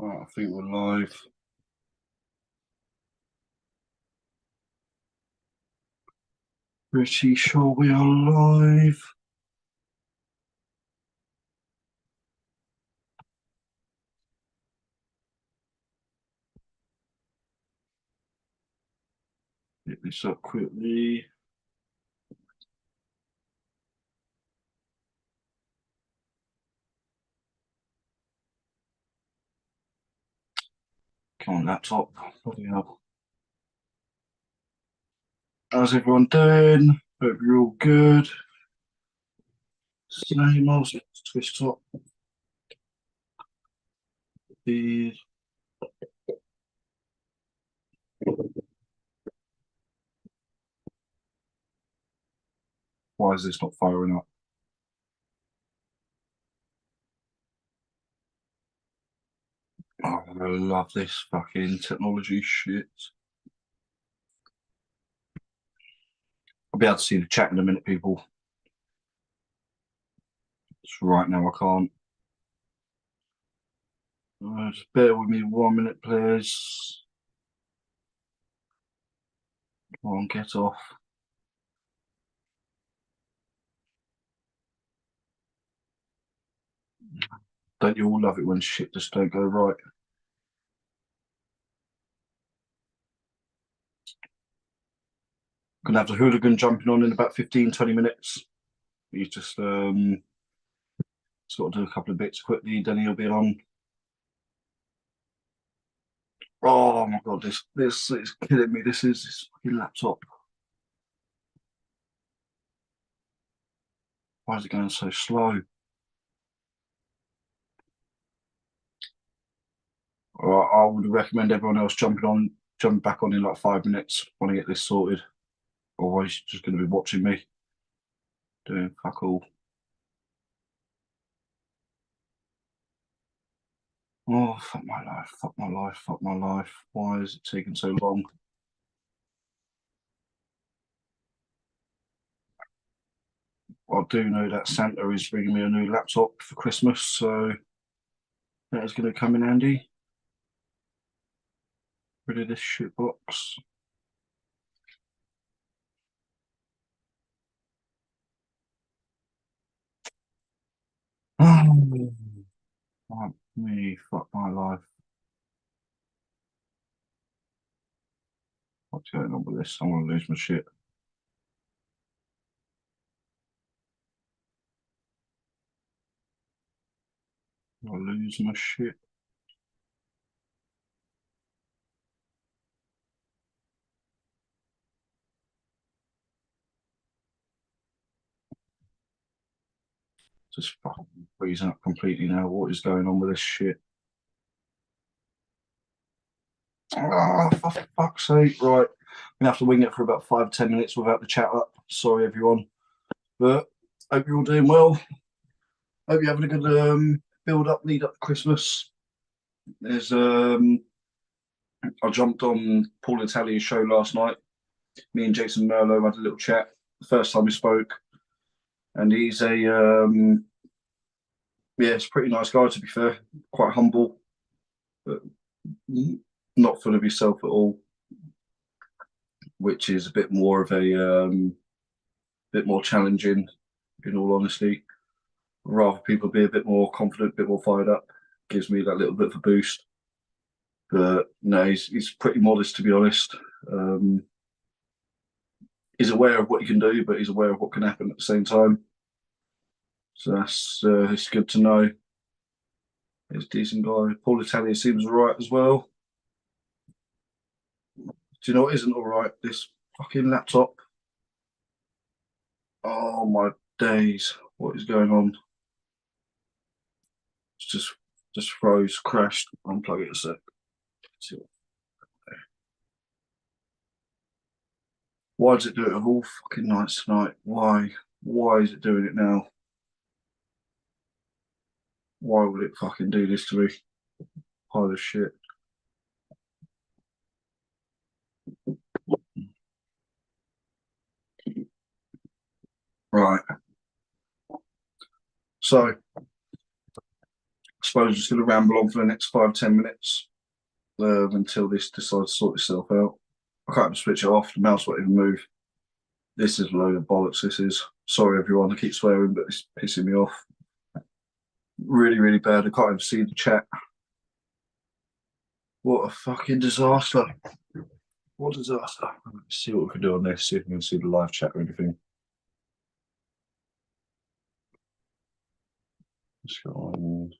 Right, I think we're live. Pretty sure we are live. Get this up quickly. Come on, laptop. Bloody hell. How's everyone doing? Hope you're all good. Same old twist top. The Why is this not firing up? Oh, I love this fucking technology shit. I'll be able to see the chat in a minute, people. Just right now, I can't. Just bear with me 1 minute, please. Come on, get off. Don't you all love it when shit just don't go right? Gonna have the hooligan jumping on in about 15-20 minutes. He's just got to do a couple of bits quickly, then he'll be on. Oh my god, this is killing me. This fucking laptop. Why is it going so slow? I would recommend everyone else jumping back on in like 5 minutes when I get this sorted. Otherwise, you're just going to be watching me doing fuck all. Oh, fuck my life, fuck my life, fuck my life. Why is it taking so long? I do know that Santa is bringing me a new laptop for Christmas, so that is going to come in handy. Rid of this shit box. Oh, fuck me, fuck my life. What's going on with this? I'm going to lose my shit. I lose my shit. Just fucking freezing up completely now. What is going on with this shit? Oh, for fuck's sake. Right. I'm going to have to wing it for about 5 to 10 minutes without the chat up. Sorry, everyone. But hope you're all doing well. Hope you're having a good build up, lead up to Christmas. There's I jumped on Paul Italia's show last night. Me and Jason Merlo had a little chat. The first time we spoke. And he's a yeah, it's a pretty nice guy to be fair. Quite humble, but not full of himself at all, which is a bit more of a bit more challenging, in all honesty. Rather people be a bit more confident, a bit more fired up. Gives me that little bit of a boost. But no, he's pretty modest to be honest. He's aware of what he can do, but he's aware of what can happen at the same time. So that's it's good to know. He's a decent guy. Paul Italia seems all right as well. Do you know what isn't all right? This fucking laptop. Oh my days! What is going on? It's just froze, crashed. Unplug it a sec. Why does it do it of all fucking nights tonight? Why? Why is it doing it now? Why would it fucking do this to me? Pile of shit. Right. So, I suppose I'm just going to ramble on for the next 5-10 minutes until this decides to sort itself out. I can't even switch it off. The mouse won't even move. This is a load of bollocks. This is. Sorry, everyone. I keep swearing, but it's pissing me off. Really, really bad. I can't even see the chat. What a fucking disaster. What a disaster. Let's see what we can do on this. See if we can see the live chat or anything. Let's go on.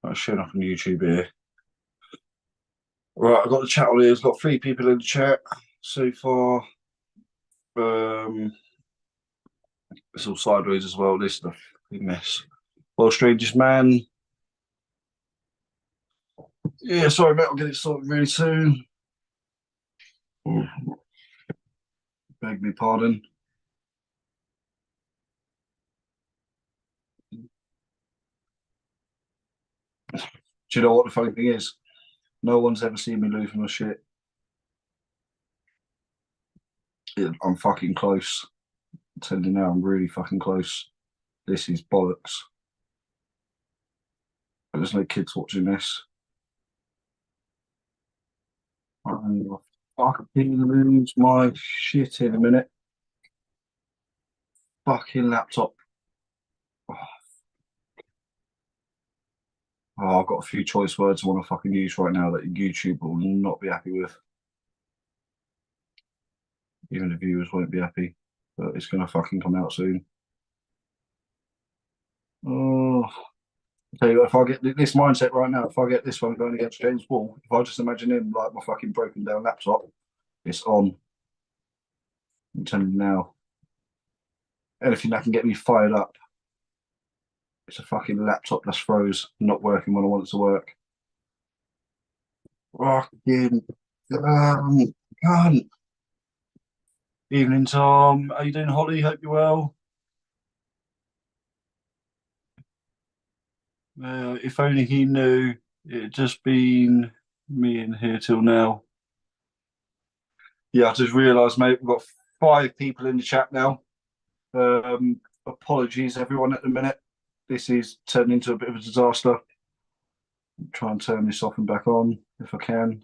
It's showing up on YouTube here. Right, I've got the chat on here. It's got 3 people in the chat so far. It's all sideways as well. This is a fucking mess. Well, strangest man. Yeah, sorry, mate. I'll get it sorted really soon. Beg me pardon. Do you know what the funny thing is? No one's ever seen me lose my shit. Yeah, I'm fucking close. I'm telling you now, I'm really fucking close. This is bollocks. But there's no kids watching this. I'm gonna fucking lose my shit in a minute. Fucking laptop. Oh, I've got a few choice words I want to fucking use right now that YouTube will not be happy with. Even the viewers won't be happy, but it's going to fucking come out soon. Oh, I'll tell you what, if I get this mindset right now, if I get this one going against James Wall, if I just imagine him like my fucking broken down laptop, it's on. I'm telling you now. Anything that can get me fired up. It's a fucking laptop that's froze, not working when I want it to work. Fucking cunt. Evening, Tom. How you doing, Holly? Hope you're well. If only he knew it had just been me in here till now. Yeah, I just realised, mate, we've got 5 people in the chat now. Apologies, everyone, at the minute. This is turning into a bit of a disaster. I'll try and turn this off and back on if I can.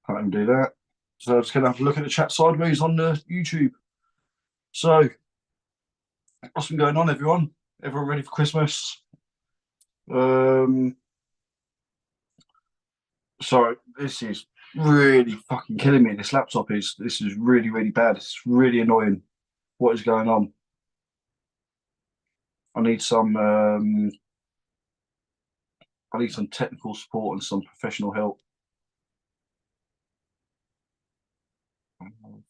Can't even do that. So I'm just going to have to look at the chat sideways on the YouTube. So, what's been going on, everyone? Everyone ready for Christmas? Sorry, this is really fucking killing me. This laptop this is really, really bad. It's really annoying. What is going on? I need some technical support and some professional help.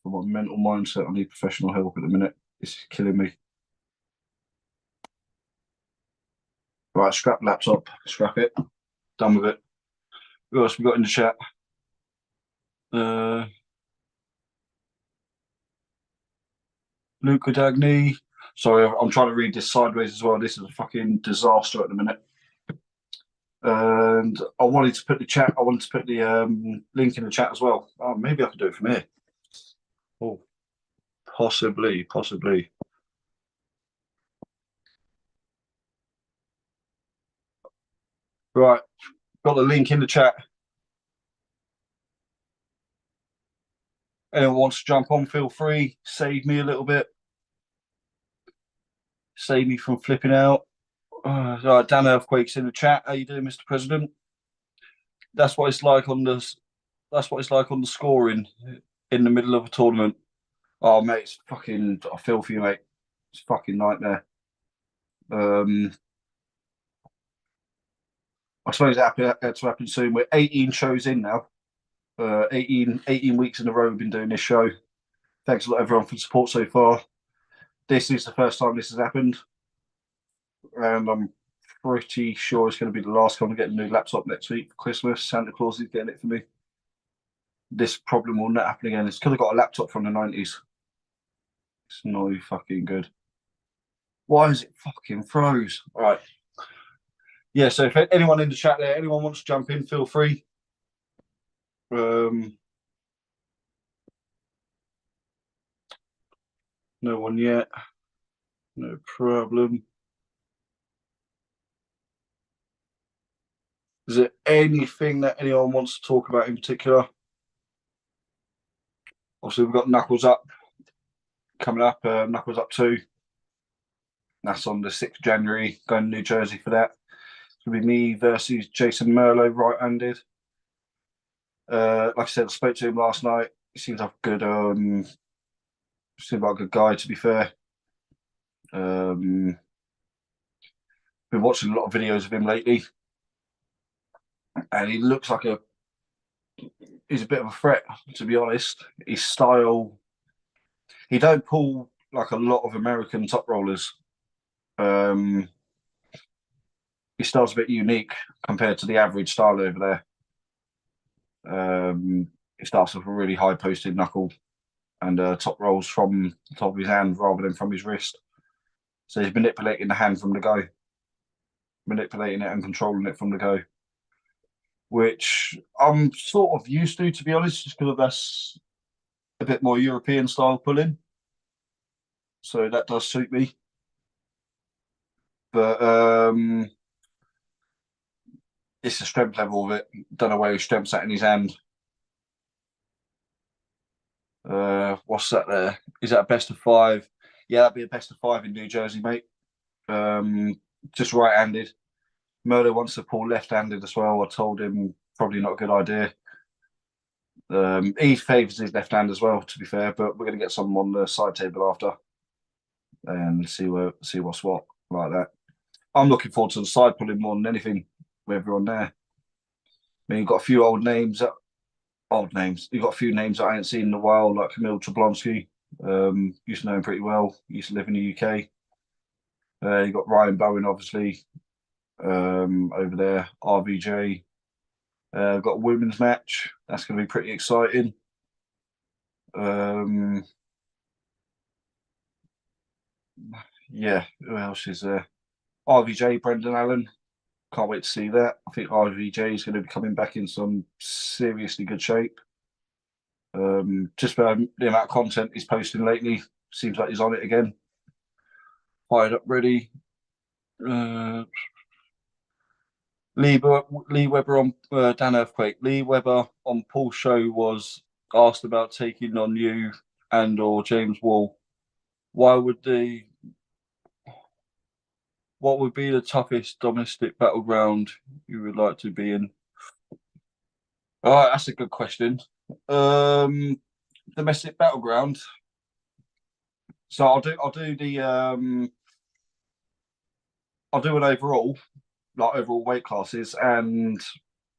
For my mental mindset, I need professional help at the minute. This is killing me. Right, scrap laptop, scrap it. Done with it. Who else we got in the chat? Luca Dagny. Sorry, I'm trying to read this sideways as well. This is a fucking disaster at the minute. And I wanted to put the link in the chat as well. Oh, maybe I could do it from here. Oh, possibly. Right, got the link in the chat. Anyone wants to jump on, feel free. Save me a little bit. Save me from flipping out. Right, Dan Earthquake's in the chat. How you doing, Mr. President? That's what it's like on the scoring in the middle of a tournament. Oh, mate, it's fucking. I feel for you, mate. It's a fucking nightmare. I suppose that had to happen soon. We're 18 shows in now. 18 weeks in a row we've been doing this show. Thanks a lot, everyone, for the support so far. This is the first time this has happened. And I'm pretty sure it's going to be the last time I get a new laptop next week for Christmas. Santa Claus is getting it for me. This problem will not happen again. It's because I got a laptop from the 90s. It's no fucking good. Why is it fucking froze? All right. Yeah, so if anyone in the chat there, anyone wants to jump in, feel free. No one yet. No problem. Is there anything that anyone wants to talk about in particular? Obviously, we've got Knuckles Up coming up, Knuckles Up 2. That's on the 6th of January, going to New Jersey for that. It's going to be me versus Jason Merlo, right-handed. Like I said, I spoke to him last night. He seems like a good guy, to be fair. Been watching a lot of videos of him lately, and he looks like he's a bit of a threat, to be honest. His style, he don't pull like a lot of American top rollers. His style's a bit unique compared to the average style over there. He starts with a really high posted knuckle and top rolls from the top of his hand rather than from his wrist. So he's manipulating the hand from the go, manipulating it and controlling it from the go, which I'm sort of used to be honest, just because that's a bit more European style pulling. So that does suit me. But it's the strength level of it. Don't know where his strength's at in his hand. What's that there? Is that a best of 5? Yeah, that'd be a best of 5 in New Jersey, mate. Just right-handed. Merlo wants to pull left-handed as well. I told him probably not a good idea. He favours his left hand as well, to be fair, but we're going to get some on the side table after and see what's what like that. I'm looking forward to the side pulling more than anything with everyone there. I mean, you've got a few old names. You've got a few names that I ain't seen in a while, like Camille Trablonsky. Used to know him pretty well. Used to live in the UK. You've got Ryan Bowen, obviously, over there. RVJ. Got a women's match. That's going to be pretty exciting. Yeah, who else is there? RVJ, Brendan Allen. Can't wait to see that. I think RVJ is going to be coming back in some seriously good shape. Just by the amount of content he's posting lately, seems like he's on it again. Fired up, ready. Lee Webber on Dan Earthquake. Lee Webber on Paul's show was asked about taking on you and or James Wall. What would be the toughest domestic battleground you would like to be in? All right, that's a good question. Domestic battleground. So I'll do an overall, like overall weight classes and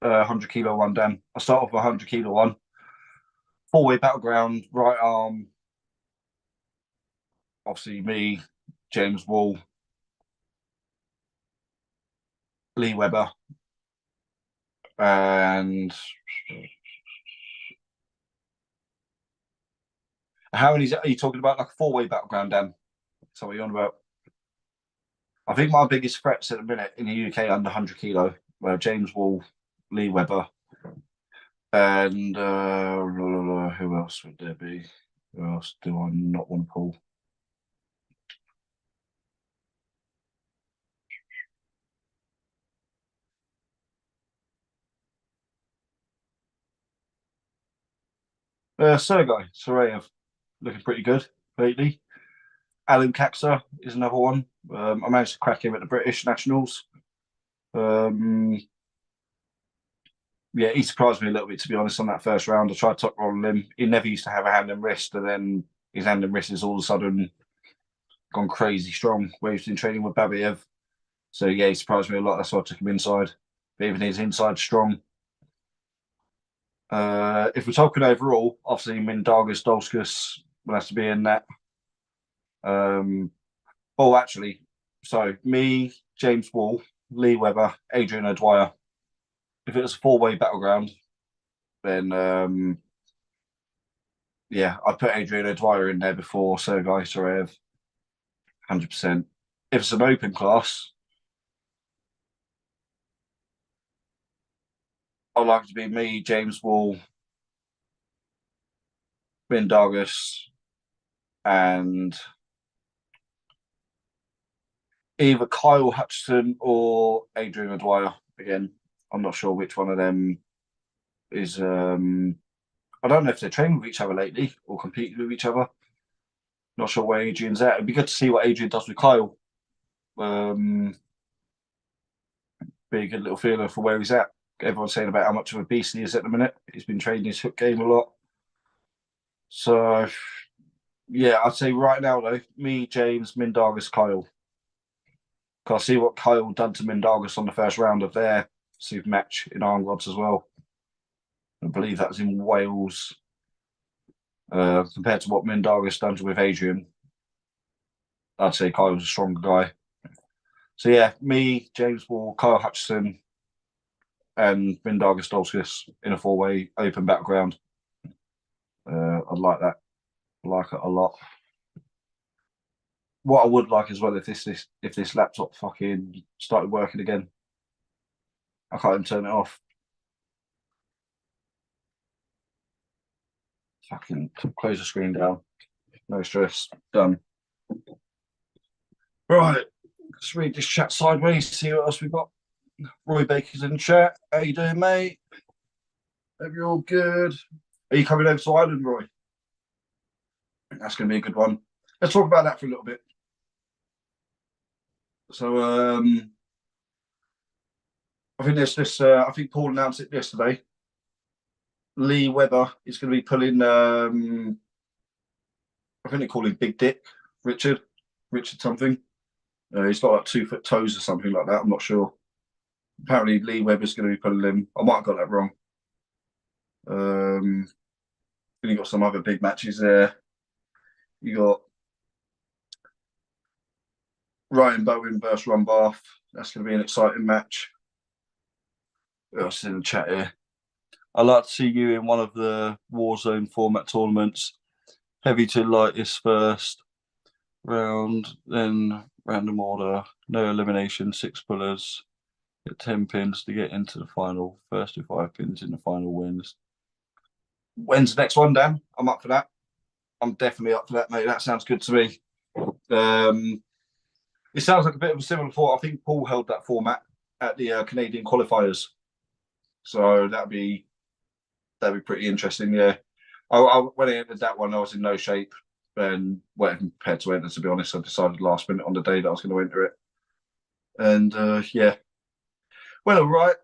100 kilo one down. I'll start off with 100 kilo one. 4-way battleground, right arm. Obviously me, James Wall, Lee Webber, and how many are you talking about? Like a 4-way battleground, Dan? Is that what you're on about? I think my biggest threats at the minute in the UK under 100 kilo were James Wall, Lee Webber, and who else would there be? Who else do I not want to pull? Sergei Sarayev, looking pretty good lately. Alan Caxer is another one. I managed to crack him at the British Nationals. Yeah, he surprised me a little bit, to be honest, on that first round. I tried top rolling him. He never used to have a hand and wrist, and then his hand and wrist is all of a sudden gone crazy strong, where he's been training with Babiev. So, yeah, he surprised me a lot. That's why I took him inside. But even his inside strong. If we're talking overall, obviously Mindaugas Dolskus will have to be in that. Actually, so me, James Wall, Lee Webber, Adrian O'Dwyer. If it was a 4-way battleground, then yeah, I'd put Adrian O'Dwyer in there before Sergei Sarayev, 100%. If it's an open class, I'd like it to be me, James Wall, Mindaugas, and either Kyle Hutchinson or Adrian O'Dwyer. Again, I'm not sure which one of them is. I don't know if they're training with each other lately or competing with each other. Not sure where Adrian's at. It'd be good to see what Adrian does with Kyle. Be a good little feeler for where he's at. Everyone's saying about how much of a beast he is at the minute. He's been training his hook game a lot. So, yeah, I'd say right now, though, me, James, Mindaugas, Kyle. Because I see what Kyle done to Mindaugas on the first round of their super match in Armwrestling as well. I believe that was in Wales. Compared to what Mindaugas done with Adrian, I'd say Kyle's a stronger guy. So, yeah, me, James Wall, Kyle Hutchinson, and Mindaugas Dolskis in a four-way open battleground. I'd like that. I like it a lot. What I would like as well if this laptop fucking started working again. I can't even turn it off. Fucking close the screen down. No stress. Done. Right. Let's read this chat sideways, see what else we've got. Roy Baker's in the chat. How you doing, mate? Hope you're all good. Are you coming over to Ireland, Roy? That's going to be a good one. Let's talk about that for a little bit. So, I think there's this. I think Paul announced it yesterday. Lee Webber is going to be pulling. I think they call him Big Dick Richard something. He's got like 2 foot toes or something like that. I'm not sure. Apparently, Lee Webber's going to be pulling him. I might have got that wrong. Then you got some other big matches there. You got Ryan Bowen versus Ron Bath. That's going to be an exciting match. What else is in the chat here? I'd like to see you in one of the Warzone format tournaments. Heavy to lightest first round, then random order, no elimination, 6 pullers, get 10 pins to get into the final. First to 5 pins in the final wins. When's the next one, Dan? I'm up for that. I'm definitely up for that, mate. That sounds good to me. It sounds like a bit of a similar thought. I think Paul held that format at the Canadian qualifiers, so that'd be pretty interesting. Yeah, when I entered that one, I was in no shape and wasn't prepared to enter. To be honest, I decided last minute on the day that I was going to enter it, and yeah, well, all right.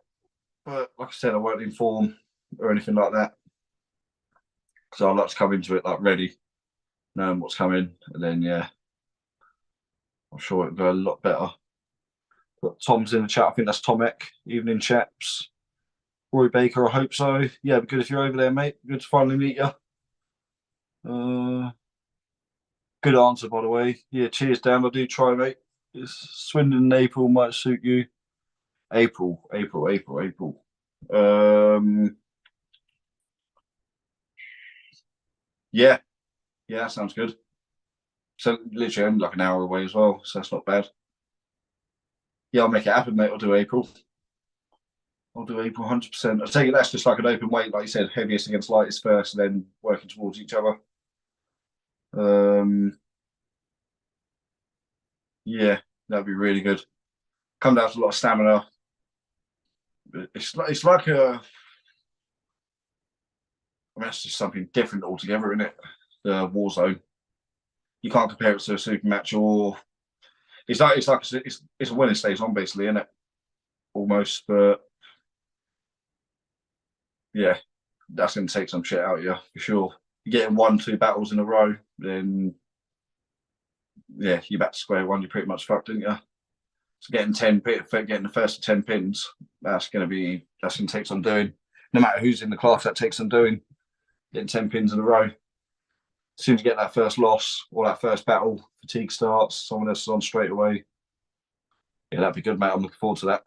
But like I said, I weren't in form or anything like that, so I like to come into it like ready, knowing what's coming, and then yeah, I'm sure it'll go a lot better. But Tom's in the chat. I think that's Tomek. Evening, chaps. Roy Baker, I hope so. Yeah, good if you're over there, mate. Good to finally meet you. Good answer, by the way. Yeah, cheers, Dan. I do try, mate. Swindon in April might suit you. April. Yeah, that sounds good. So literally only like an hour away as well, so that's not bad. Yeah, I'll make it happen, mate. I'll do April 100%. I take it that's just like an open weight, like you said, heaviest against lightest first, and then working towards each other. Yeah, that'd be really good. Come down to a lot of stamina. It's like a. I mean, that's just something different altogether, isn't it? The Warzone. You can't compare it to a super match, or it's a winner stays on basically, isn't it? Almost, but yeah, that's going to take some shit out of you for sure. You're getting 1-2 battles in a row, then yeah, you're back to square one. You're pretty much fucked, didn't you? So getting the first 10 pins, that's going to take some doing. No matter who's in the class, that takes some doing. Getting 10 pins in a row. As soon as you get that first loss or that first battle, fatigue starts. Someone else is on straight away. Yeah, that'd be good, mate. I'm looking forward to that.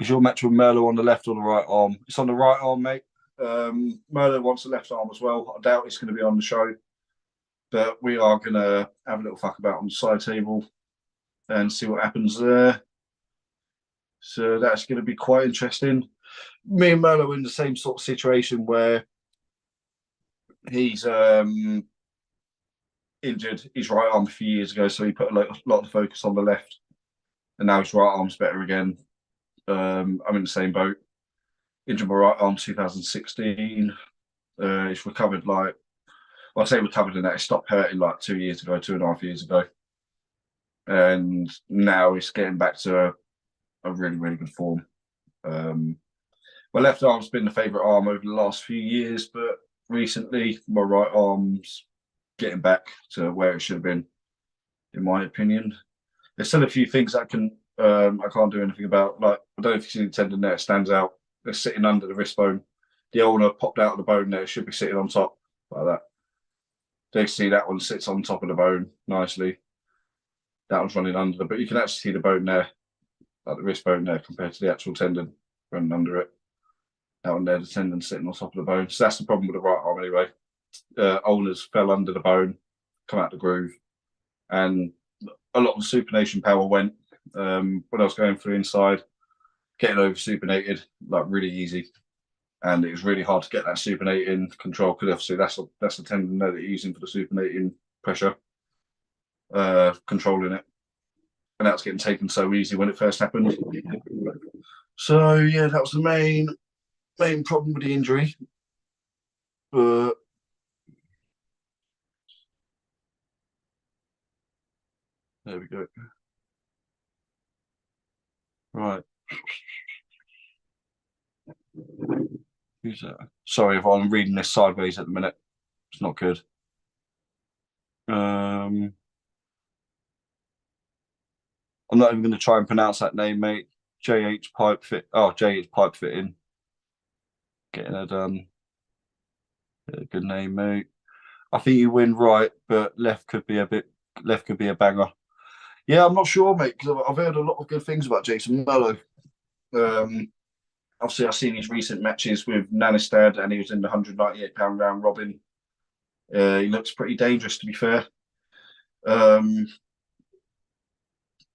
Is your match with Merlo on the left or the right arm? It's on the right arm, mate. Merlo wants the left arm as well. I doubt it's going to be on the show, but we are going to have a little fuck about on the side table and see what happens there. So that's going to be quite interesting. Me and Merlo are in the same sort of situation where He's injured his right arm a few years ago, so he put a lot of focus on the left, and now his right arm's better again. I'm in the same boat. Injured my right arm 2016. It's recovered I say recovered in that it stopped hurting like 2 years ago, 2.5 years ago. And now it's getting back to a really, really good form. My left arm's been the favourite arm over the last few years, but recently my right arm's getting back to where it should have been, in my opinion. There's still a few things I can't do anything about. Like, I don't know if you see the tendon there, it stands out. It's sitting under the wrist bone. The ulnar popped out of the bone there. It should be sitting on top like that. So you can see that one sits on top of the bone nicely. That one's running under but you can actually see the bone there, like the wrist bone there, compared to the actual tendon running under it. That one there, the tendon sitting on top of the bone. So that's the problem with the right arm anyway. Ulnars fell under the bone, come out the groove, and a lot of supination power went when I was going through inside, getting over supinated, like really easy. And it was really hard to get that supinating control because obviously that's the tendon there that you're using for the supinating pressure, controlling it. And that was getting taken so easy when it first happened. So yeah, that was the main problem with the injury. But there we go. Right. Who's that? Sorry if I'm reading this sideways at the minute. It's not good. I'm not even going to try and pronounce that name, mate. JH Pipe Fit. Oh, JH Pipe Fitting. Getting that done. Yeah, good name, mate. I think you win right, but left could be a banger. Yeah, I'm not sure, mate, because I've heard a lot of good things about Jason Mello. Obviously, I've seen his recent matches with Nanistad, and he was in the 198-pound round robin. He looks pretty dangerous, to be fair.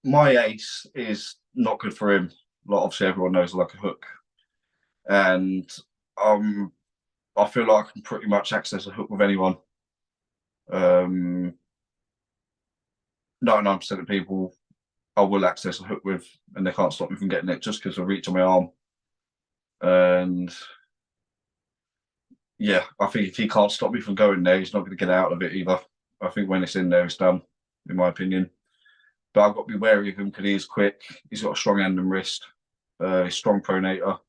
My ace is not good for him. Like, obviously, everyone knows I like a hook. And I feel like I can pretty much access a hook with anyone. 99% of people I will access a hook with, and they can't stop me from getting it just because of reach on my arm. And yeah, I think if he can't stop me from going there, he's not going to get out of it either. I think when it's in there, it's done, in my opinion. But I've got to be wary of him because he is quick. He's got a strong hand and wrist. He's a strong pronator.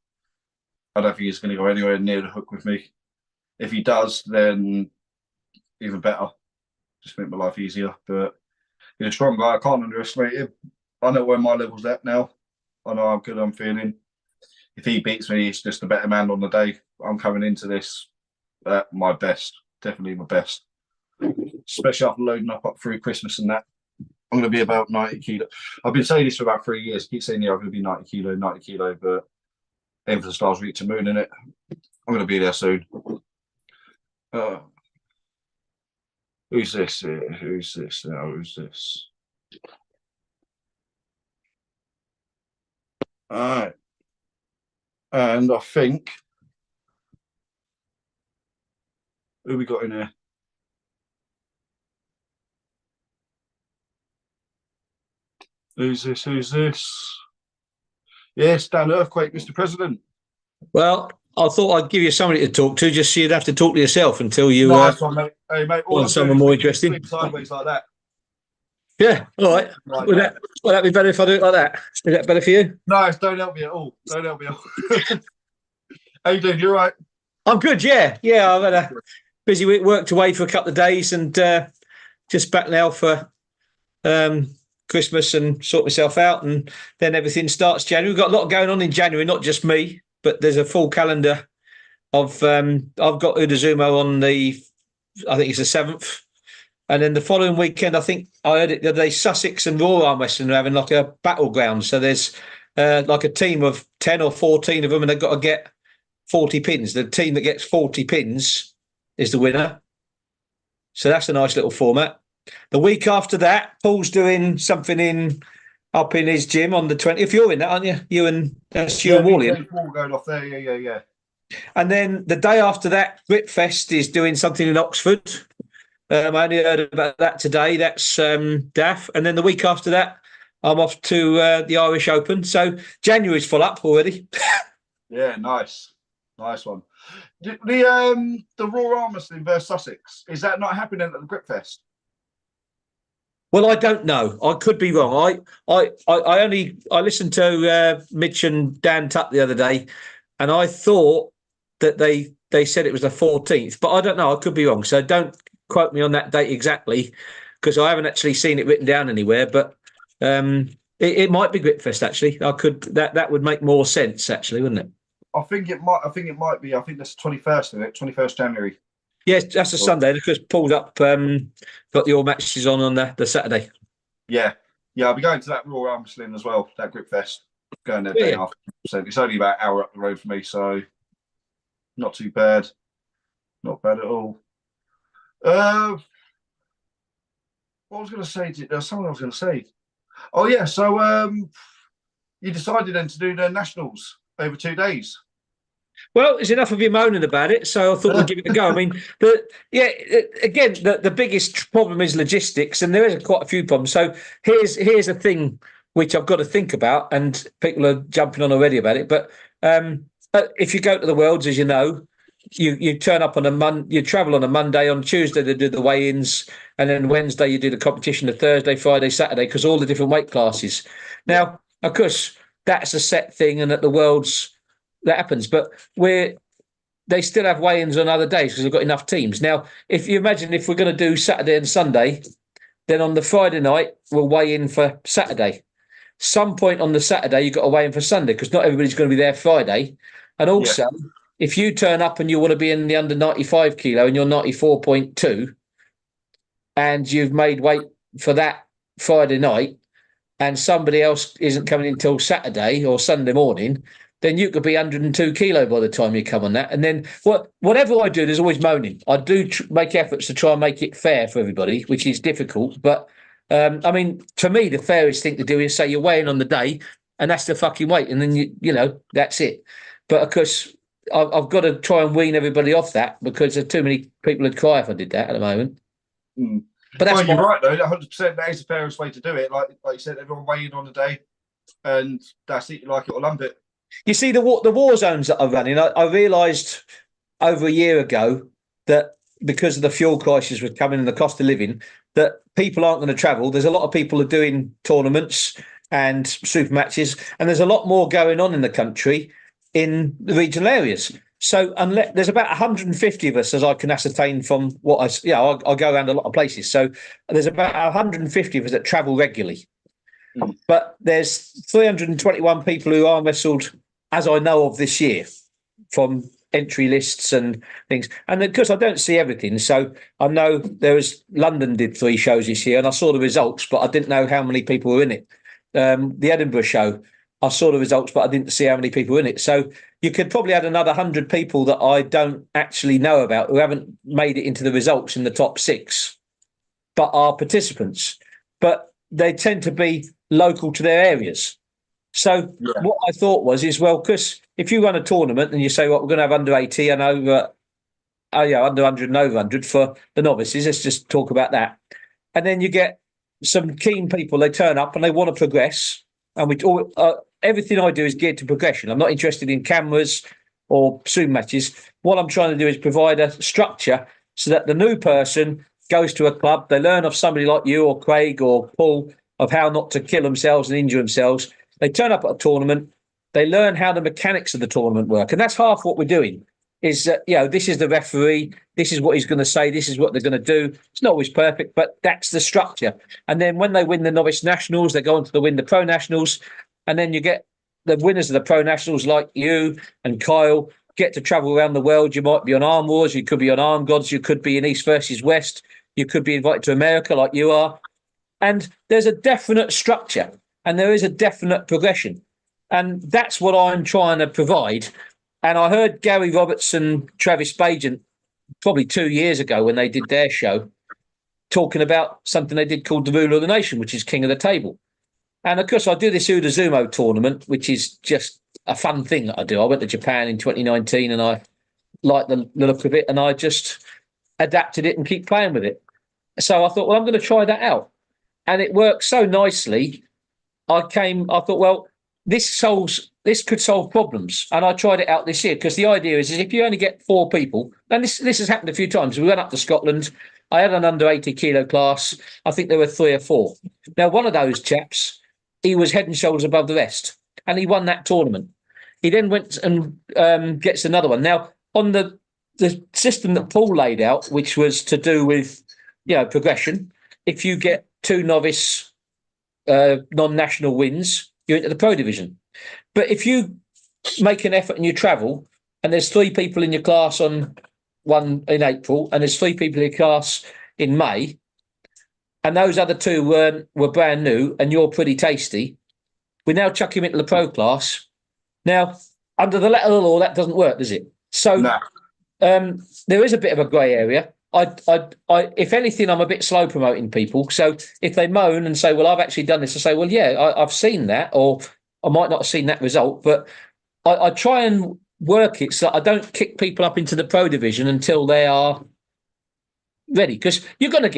I don't think he's going to go anywhere near the hook with me. If he does, then even better. Just make my life easier. But he's a strong guy. I can't underestimate him. I know where my level's at now. I know how good I'm feeling. If he beats me, he's just a better man on the day. I'm coming into this at my best. Definitely my best. Especially after loading up through Christmas and that. I'm going to be about 90 kilo. I've been saying this for about 3 years. I keep saying, yeah, I'm going to be 90 kilo, but aim for the stars, reach the moon, innit? I'm going to be there soon. Who's this here? Who's this now? Who's this? All right. And I think, who we got in here? Who's this? Who's this? Yes, Dan Earthquake, Mr. President. Well, I thought I'd give you somebody to talk to, just so you'd have to talk to yourself until you nice one, mate. Hey, mate, want someone more interesting. Sideways like that. Yeah, all right. Like would that be better if I do it like that? Is that better for you? No, don't help me at all. Don't help me at all. How you doing? You all right? I'm good, yeah. Yeah, I've had a busy week, worked away for a couple of days and just back now for Christmas and sort myself out, and then everything starts January. We've got a lot going on in January, not just me, but there's a full calendar of I've got Udazumo on I think it's the 7th. And then the following weekend, I think I heard it the other day, Sussex and Raw Armwrestling are having like a battleground. So there's like a team of 10 or 14 of them, and they've got to get 40 pins. The team that gets 40 pins is the winner. So that's a nice little format. The week after that, Paul's doing something up in his gym on the 20th. You're in that, aren't you? You and Wally. Paul going off there, yeah. And then the day after that, Gritfest is doing something in Oxford. I only heard about that today. That's DAF. And then the week after that, I'm off to the Irish Open. So January's full up already. Yeah, nice one. The Raw Armwrestling versus Sussex, is that not happening at the Gritfest? Well, I don't know. I could be wrong. I listened to Mitch and Dan Tuck the other day, and I thought that they said it was the 14th, but I don't know. I could be wrong. So don't quote me on that date exactly, because I haven't actually seen it written down anywhere. But it might be Gritfest actually. That would make more sense actually, wouldn't it? I think it might be. I think that's 21st, isn't it? 21st January. Yes, that's a Sunday because Paul's up got your matches on the Saturday. Yeah. I'll be going to that Raw Armwrestling as well, that Gritfest. Going there day after. So it's only about an hour up the road for me, so not too bad. Not bad at all. What I was going to say, there's something I was going to say. Oh, yeah, so you decided then to do the Nationals over 2 days. Well, it's enough of you moaning about it, so I thought we'd give it a go. I mean, the biggest problem is logistics, and there is quite a few problems. So here's a thing which I've got to think about, and people are jumping on already about it. But if you go to the Worlds, as you know, you turn up on you travel on a Monday, on Tuesday they do the weigh-ins, and then Wednesday you do the competition, the Thursday, Friday, Saturday, because all the different weight classes. Now, of course, that's a set thing, and at the Worlds that happens, but they still have weigh-ins on other days because they've got enough teams. Now, if you imagine if we're going to do Saturday and Sunday, then on the Friday night we'll weigh in for Saturday. Some point on the Saturday you've got to weigh in for Sunday because not everybody's going to be there Friday. And also, if you turn up and you want to be in the under 95 kilo and you're 94.2 and you've made weight for that Friday night and somebody else isn't coming in until Saturday or Sunday morning, then you could be 102 kilo by the time you come on that. And then whatever I do, there's always moaning. I do make efforts to try and make it fair for everybody, which is difficult. But, I mean, to me, the fairest thing to do is say you're weighing on the day and that's the fucking weight. And then, you know, that's it. But, of course, I've got to try and wean everybody off that because there's too many people who'd cry if I did that at the moment. Mm. But that's you're right, though. 100% that is the fairest way to do it. Like you said, everyone weighing on the day and that's it. You like it or lump it. You see, the war zones that I'm running, I realised over a year ago that because of the fuel crisis was coming and the cost of living, that people aren't going to travel. There's a lot of people who are doing tournaments and super matches, and there's a lot more going on in the country in the regional areas. So unless there's about 150 of us, as I can ascertain from what I go around a lot of places. So there's about 150 of us that travel regularly. But there's 321 people who arm wrestled, as I know of this year, from entry lists and things. And of course, I don't see everything. So I know London did 3 shows this year, and I saw the results, but I didn't know how many people were in it. The Edinburgh show, I saw the results, but I didn't see how many people were in it. So you could probably add another 100 people that I don't actually know about who haven't made it into the results in the top 6, but are participants. But they tend to be local to their areas. So what I thought was, because if you run a tournament and you say, well, we're going to have under 80 and under 100 and over 100 for the novices, let's just talk about that. And then you get some keen people, they turn up and they want to progress. And everything I do is geared to progression. I'm not interested in cameras or Zoom matches. What I'm trying to do is provide a structure so that the new person goes to a club, they learn off somebody like you or Craig or Paul of how not to kill themselves and injure themselves. They turn up at a tournament, they learn how the mechanics of the tournament work. And that's half what we're doing is that, this is the referee, this is what he's going to say, this is what they're going to do. It's not always perfect, but that's the structure. And then when they win the novice nationals, they go on to win the pro nationals. And then you get the winners of the pro nationals like you and Kyle get to travel around the world. You might be on Arm Wars, you could be on Arm Gods, you could be in East versus West, you could be invited to America like you are. And there's a definite structure and there is a definite progression. And that's what I'm trying to provide. And I heard Gary Roberts and Travis Bagent probably 2 years ago when they did their show talking about something they did called the Ruler of the Nation, which is King of the Table. And of course, I do this Udazumo tournament, which is just a fun thing that I do. I went to Japan in 2019 and I liked the look of it, and I just adapted it and keep playing with it. So I thought, well, I'm going to try that out. And it worked so nicely. I thought, well, this could solve problems. And I tried it out this year because the idea is if you only get 4 people, and this has happened a few times. We went up to Scotland. I had an under 80 kilo class. I think there were 3 or 4. Now, one of those chaps, he was head and shoulders above the rest, and he won that tournament. He then went and gets another one. Now, on the system that Paul laid out, which was to do with, progression, if you get 2 novice non-national wins, you're into the pro division. But if you make an effort and you travel, and there's 3 people in your class on one in April, and there's 3 people in your class in May, and those other 2 were brand new, and you're pretty tasty, we now chuck him into the pro class. Now, under the letter of the law, that doesn't work, does it? So No. There is a bit of a grey area. If anything, I'm a bit slow promoting people. So if they moan and say, well, I've actually done this, I say, well, yeah, I've seen that, or I might not have seen that result, but I try and work it so I don't kick people up into the pro division until they are ready, because you're going to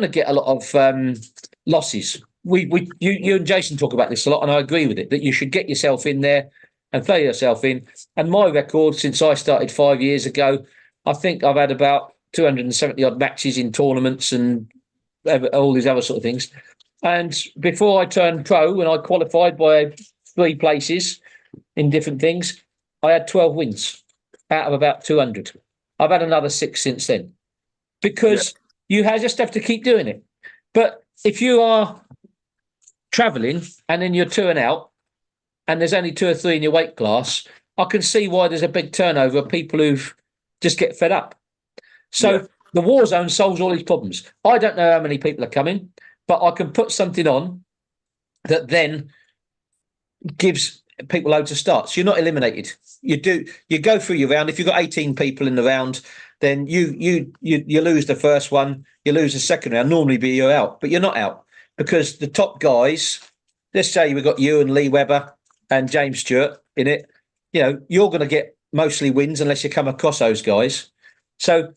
get a lot of losses. You and Jason talk about this a lot, and I agree with it, that you should get yourself in there and throw yourself in. And my record since I started 5 years ago, I think I've had about 270 odd matches in tournaments and all these other sort of things. And before I turned pro, when I qualified by 3 places in different things, I had 12 wins out of about 200. I've had another 6 since then, because you just have to keep doing it. But if you are traveling and then you're touring out and there's only 2 or 3 in your weight class, I can see why there's a big turnover of people who've just get fed up. So the war zone solves all these problems. I don't know how many people are coming, but I can put something on that then gives people loads of starts. You're not eliminated. You go through your round. If you've got 18 people in the round, then you lose the first one, you lose the second round. Normally you're out, but you're not out, because the top guys, let's say we've got you and Lee Webber and James Stewart in it, you're going to get mostly wins unless you come across those guys. So,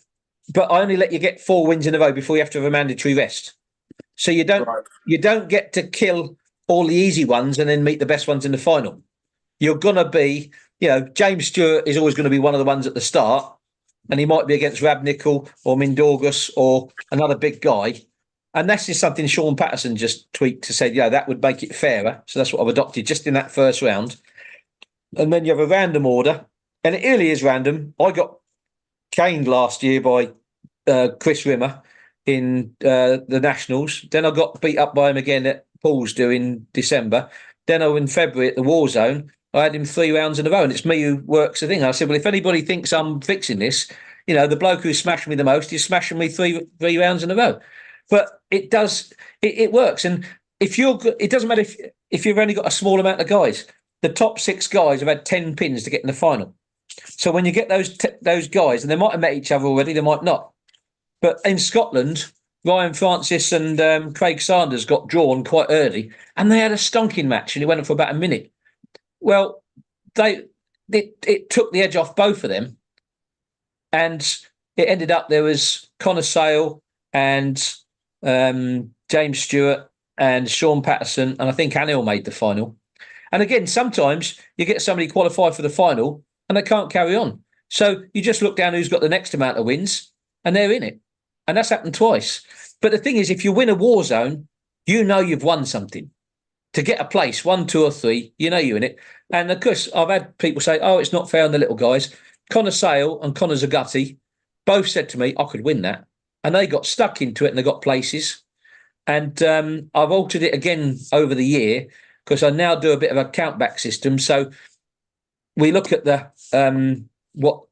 but I only let you get 4 wins in a row before you have to have a mandatory rest. So you don't get to kill all the easy ones and then meet the best ones in the final. You're going to be, James Stewart is always going to be one of the ones at the start, and he might be against Rabnickel or Mindorgus or another big guy. And that's just something Sean Patterson just tweaked to say, that would make it fairer. So that's what I've adopted just in that first round. And then you have a random order, and it really is random. I got caned last year by Chris Rimmer in the Nationals. Then I got beat up by him again at Paul's in December. Then in February at the War Zone, I had him 3 rounds in a row, and it's me who works the thing. And I said, well, if anybody thinks I'm fixing this, the bloke who's smashed me the most is smashing me three rounds in a row. But it does, it works. And it doesn't matter if you've only got a small amount of guys. The top 6 guys have had 10 pins to get in the final. So when you get those guys, and they might have met each other already, they might not. But in Scotland, Ryan Francis and Craig Sanders got drawn quite early, and they had a stonking match, and it went on for about a minute. Well, it took the edge off both of them, and it ended up there was Connor Sale and James Stewart and Sean Patterson, and I think Anil made the final. And again, sometimes you get somebody qualified for the final and they can't carry on. So you just look down who's got the next amount of wins, and they're in it. And that's happened twice. But the thing is, if you win a war zone, you've won something. To get a place, 1, 2 or 3, you're in it. And of course, I've had people say, oh, it's not fair on the little guys. Connor Sale and Connor Zagatti both said to me, I could win that. And they got stuck into it and they got places. And I've altered it again over the year, because I now do a bit of a countback system. So we look at the what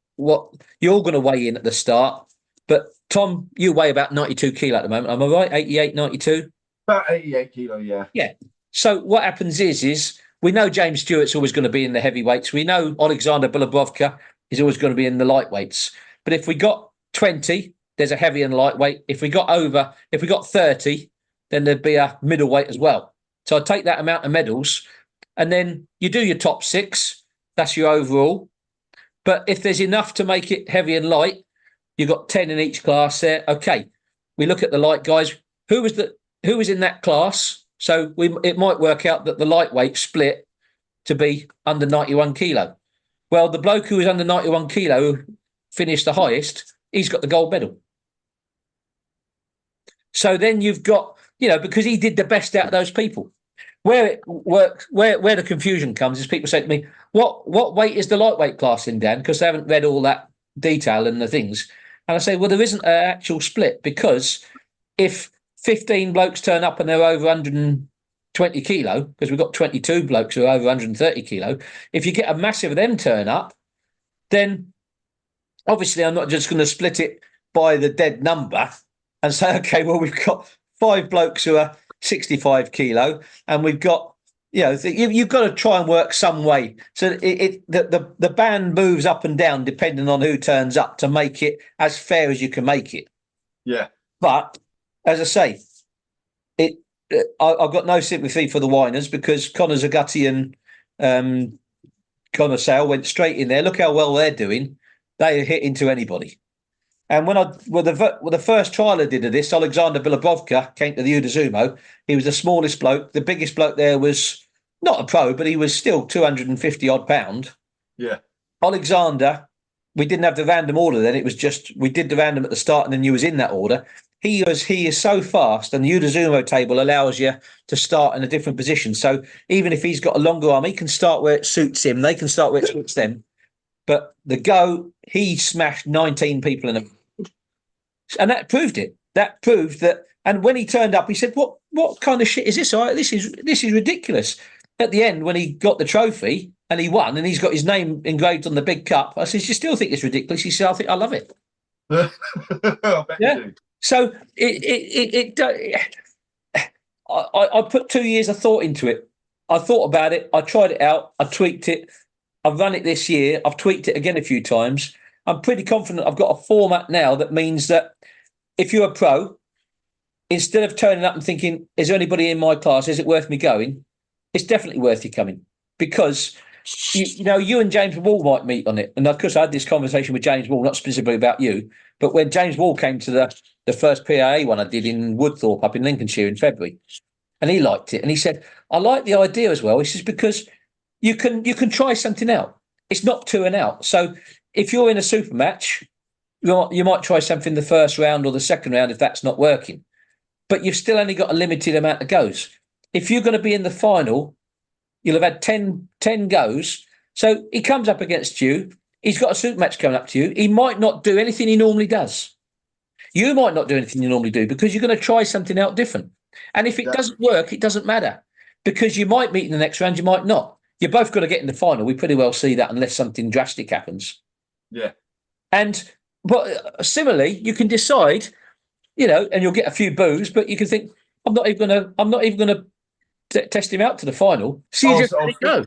you're going to weigh in at the start. But Tom, you weigh about 92 kilo at the moment. Am I right? 88, 92? About 88 kilo, yeah. Yeah. So what happens is we know James Stewart's always going to be in the heavyweights. We know Alexander Bilabrovka is always going to be in the lightweights. But if we got 20, there's a heavy and lightweight. If we got 30, then there'd be a middleweight as well. So I take that amount of medals, and then you do your top 6, That's your overall. But if there's enough to make it heavy and light, you've got 10 in each class there. Okay, we look at the light guys. Who was in that class? So it might work out that the lightweight split to be under 91 kilo. Well, the bloke who was under 91 kilo, who finished the highest, he's got the gold medal. So then you've got, because he did the best out of those people. Where it works, where the confusion comes is people say to me, what weight is the lightweight class in, Dan? Because they haven't read all that detail and the things. And I say, well, there isn't an actual split, because if 15 blokes turn up and they're over 120 kilo, because we've got 22 blokes who are over 130 kilo, if you get a massive of them turn up, then obviously I'm not just going to split it by the dead number and say, okay, well, we've got 5 blokes who are 65 kilo, and we've got, you've got to try and work some way. So the band moves up and down depending on who turns up to make it as fair as you can make it. Yeah. But as I say, I've got no sympathy for the whiners, because Conor Zagatti and Conor Sale went straight in there. Look how well they're doing. They hit into anybody. And when the first trial I did of this, Alexander Bilabrovka came to the Udazumo. He was the smallest bloke. The biggest bloke there was not a pro, but he was still 250 odd pound. Yeah. Alexander, we didn't have the random order then. It was just, we did the random at the start and then you was in that order. He is so fast, and the Udazumo table allows you to start in a different position. So even if he's got a longer arm, he can start where it suits him. They can start where it suits them. But he smashed 19 people in a... And that proved it. That proved that. And when he turned up, he said, "What kind of shit is this? This is ridiculous." At the end, when he got the trophy and he won, and he's got his name engraved on the big cup, I said, "You still think it's ridiculous?" He said, "I love it." I bet you do. So I put 2 years of thought into it. I thought about it. I tried it out. I tweaked it. I've run it this year. I've tweaked it again a few times. I'm pretty confident I've got a format now that means that if you're a pro, instead of turning up and thinking, is there anybody in my class? Is it worth me going? It's definitely worth you coming, because you and James Wall might meet on it. And of course, I had this conversation with James Wall, not specifically about you, but when James Wall came to the first PAA one I did in Woodthorpe up in Lincolnshire in February, and he liked it. And he said, I like the idea as well. He says, because you can try something out. It's not 2 and out. So if you're in a super match, you might try something the first round or the second round if that's not working. But you've still only got a limited amount of goes. If you're going to be in the final, you'll have had 10 goes. So he comes up against you. He's got a super match coming up to you. He might not do anything he normally does. You might not do anything you normally do, because you're going to try something out different. And if it doesn't work, it doesn't matter, because you might meet in the next round, you might not. You're both going to get in the final. We pretty well see that, unless something drastic happens. Yeah. But similarly, you can decide, and you'll get a few boos, but you can think, I'm not even going to test him out to the final. Go.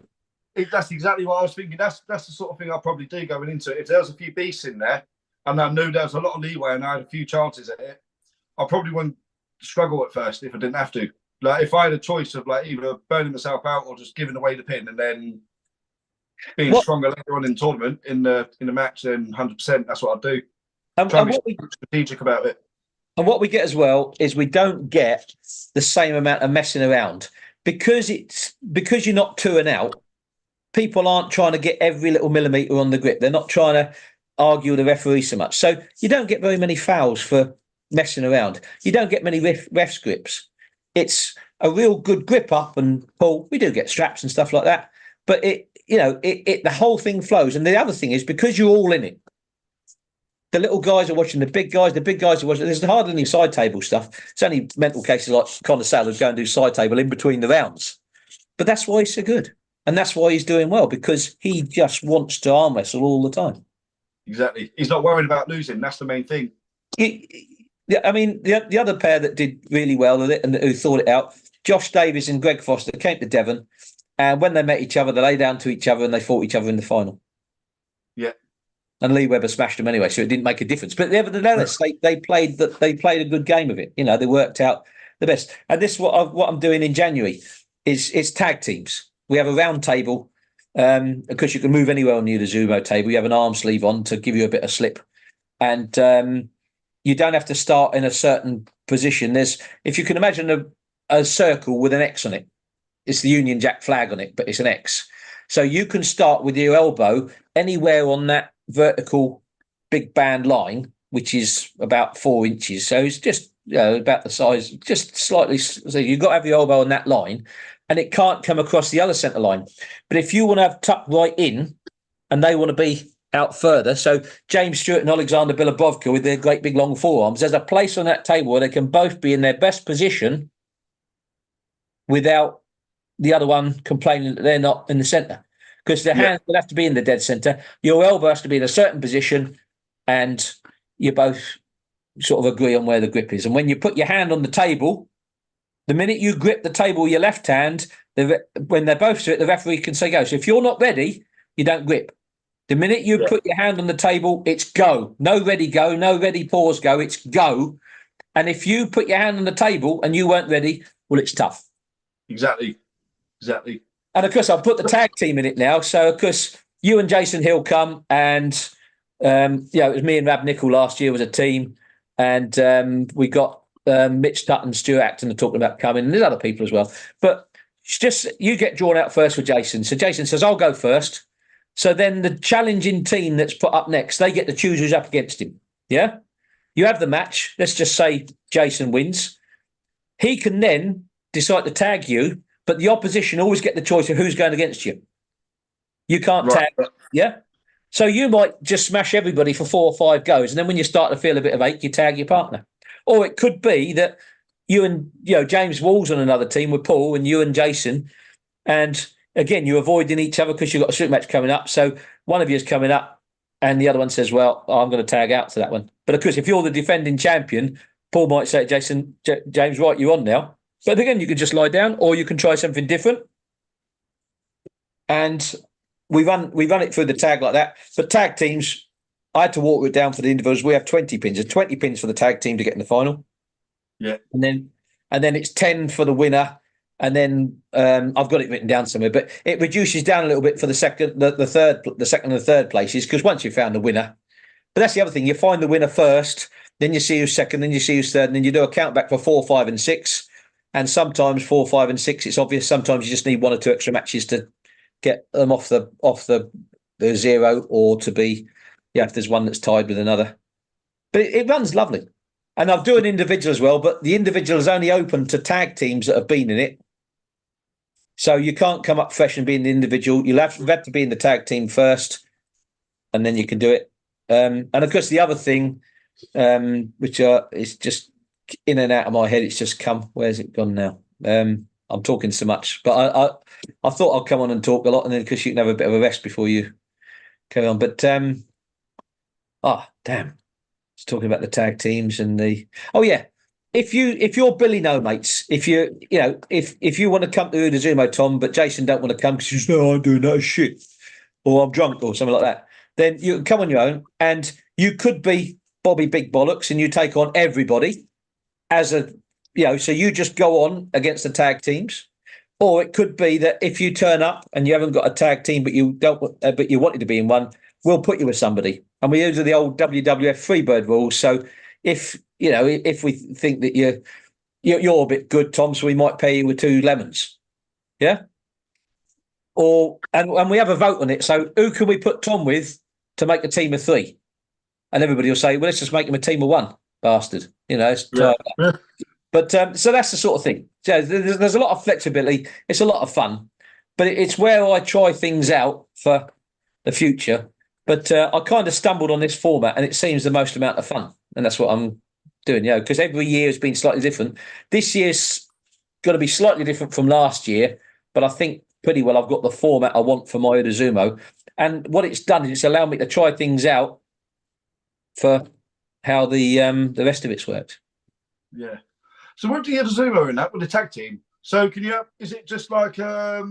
That's exactly what I was thinking. That's the sort of thing I'll probably do going into it. If there was a few beasts in there, and I knew there was a lot of leeway and I had a few chances at it, I probably wouldn't struggle at first if I didn't have to. Like, if I had a choice of either burning myself out or just giving away the pin and then being stronger later on in the tournament, in the match, then 100%, that's what I'd do. Try and be strategic about it. And what we get as well is we don't get the same amount of messing around, because you're not 2 and out. People aren't trying to get every little millimetre on the grip. They're not trying to argue with the referee so much. So you don't get very many fouls for messing around. You don't get many ref grips. It's a real good grip up and pull. We do get straps and stuff like that, but the whole thing flows. And the other thing is, because you're all in it, the little guys are watching the big guys are watching. There's hardly any side table stuff. It's only mental cases like Conor Sale who's going to do side table in between the rounds. But that's why he's so good. And that's why he's doing well, because he just wants to arm wrestle all the time. Exactly. He's not worried about losing. That's the main thing. The other pair that did really well with it and who thought it out, Josh Davies and Greg Foster, came to Devon, and when they met each other, they lay down to each other and they fought each other in the final. Yeah. And Lee Webber smashed them anyway, so it didn't make a difference. But nevertheless, they played a good game of it. They worked out the best. And this is what I'm doing in January is it's tag teams. We have a round table because you can move anywhere on the Udazumo table. You have an arm sleeve on to give you a bit of slip. And you don't have to start in a certain position. If you can imagine a circle with an X on it, it's the Union Jack flag on it, but it's an X. So you can start with your elbow anywhere on that vertical big band line, which is about 4 inches. So it's just about the size, just slightly. So you've got to have your elbow on that line, and it can't come across the other centre line. But if you want to have tucked right in, and they want to be out further, so James Stewart and Alexander Bilabovka with their great big long forearms, there's a place on that table where they can both be in their best position without the other one complaining that they're not in the centre, because the hands will have to be in the dead centre. Your elbow has to be in a certain position, and you both sort of agree on where the grip is. And when you put your hand on the table, the minute you grip the table with your left hand, when they're both to it, the referee can say go. So if you're not ready, you don't grip. The minute you put your hand on the table, it's go. No ready, go. No ready, pause, go. It's go. And if you put your hand on the table and you weren't ready, well, it's tough. Exactly. And of course, I've put the tag team in it now. So of course, you and Jason Hill come, and it was me and Rab Nickel last year was a team, and we got Mitch Tutton, Stuart Acton are talking about coming, and there's other people as well. But it's just you get drawn out first for Jason. So Jason says, I'll go first. So then the challenging team that's put up next, they get to choose who's up against him. Yeah? You have the match. Let's just say Jason wins. He can then decide to tag you, but the opposition always get the choice of who's going against you. You can't tag. Yeah? So you might just smash everybody for 4 or 5 goes, and then when you start to feel a bit of ache, you tag your partner. Or it could be that you and James Wall's on another team with Paul, and you and Jason, and again, you're avoiding each other because you've got a super match coming up. So one of you is coming up, and the other one says, well, I'm going to tag out to that one. But of course, if you're the defending champion, Paul might say to Jason, James, right, you're on now. But again, you can just lie down, or you can try something different. And we run it through the tag like that. But tag teams, I had to walk it down for the individuals. We have 20 pins. There's 20 pins for the tag team to get in the final. Yeah. And then it's 10 for the winner. And then I've got it written down somewhere, but it reduces down a little bit for the second and the third places, because once you've found the winner. But that's the other thing. You find the winner first, then you see who's second, then you see who's third, and then you do a count back for 4, 5, and 6. And sometimes 4, 5, and 6, it's obvious. Sometimes you just need 1 or 2 extra matches to get them off the 0, or to be, if there's one that's tied with another. But it runs lovely. And I'll do an individual as well, but the individual is only open to tag teams that have been in it. So you can't come up fresh and be in the individual. You'll have to be in the tag team first, and then you can do it. And of course, the other thing, which is just in and out of my head, it's just come. Where's it gone now? I'm talking so much, but I thought I'd come on and talk a lot, and then because you can have a bit of a rest before you carry on. But damn, it's talking about the tag teams and the. Oh yeah. If you're Billy No Mates, if you want to come to Udazumo, Tom, but Jason don't want to come because you say, I'm doing that shit, or I'm drunk or something like that, then you can come on your own, and you could be Bobby Big Bollocks and you take on everybody as a, so you just go on against the tag teams. Or it could be that if you turn up and you haven't got a tag team, but you wanted to be in one, we'll put you with somebody. And we use the old WWF Freebird rules. So if we think that you're a bit good, Tom, so we might pay you with 2 lemons. Yeah? And we have a vote on it. So who can we put Tom with to make a team of 3? And everybody will say, well, let's just make him a team of 1, bastard. But so that's the sort of thing. So there's a lot of flexibility. It's a lot of fun. But it's where I try things out for the future. But I kind of stumbled on this format, and it seems the most amount of fun. And that's what I'm doing, because every year has been slightly different. This year's going to be slightly different from last year, but I think pretty well I've got the format I want for my Udazumo. And what it's done is it's allowed me to try things out for how the rest of it's worked. Yeah. So what do you Udazumo in that with the tag team? So is it just like how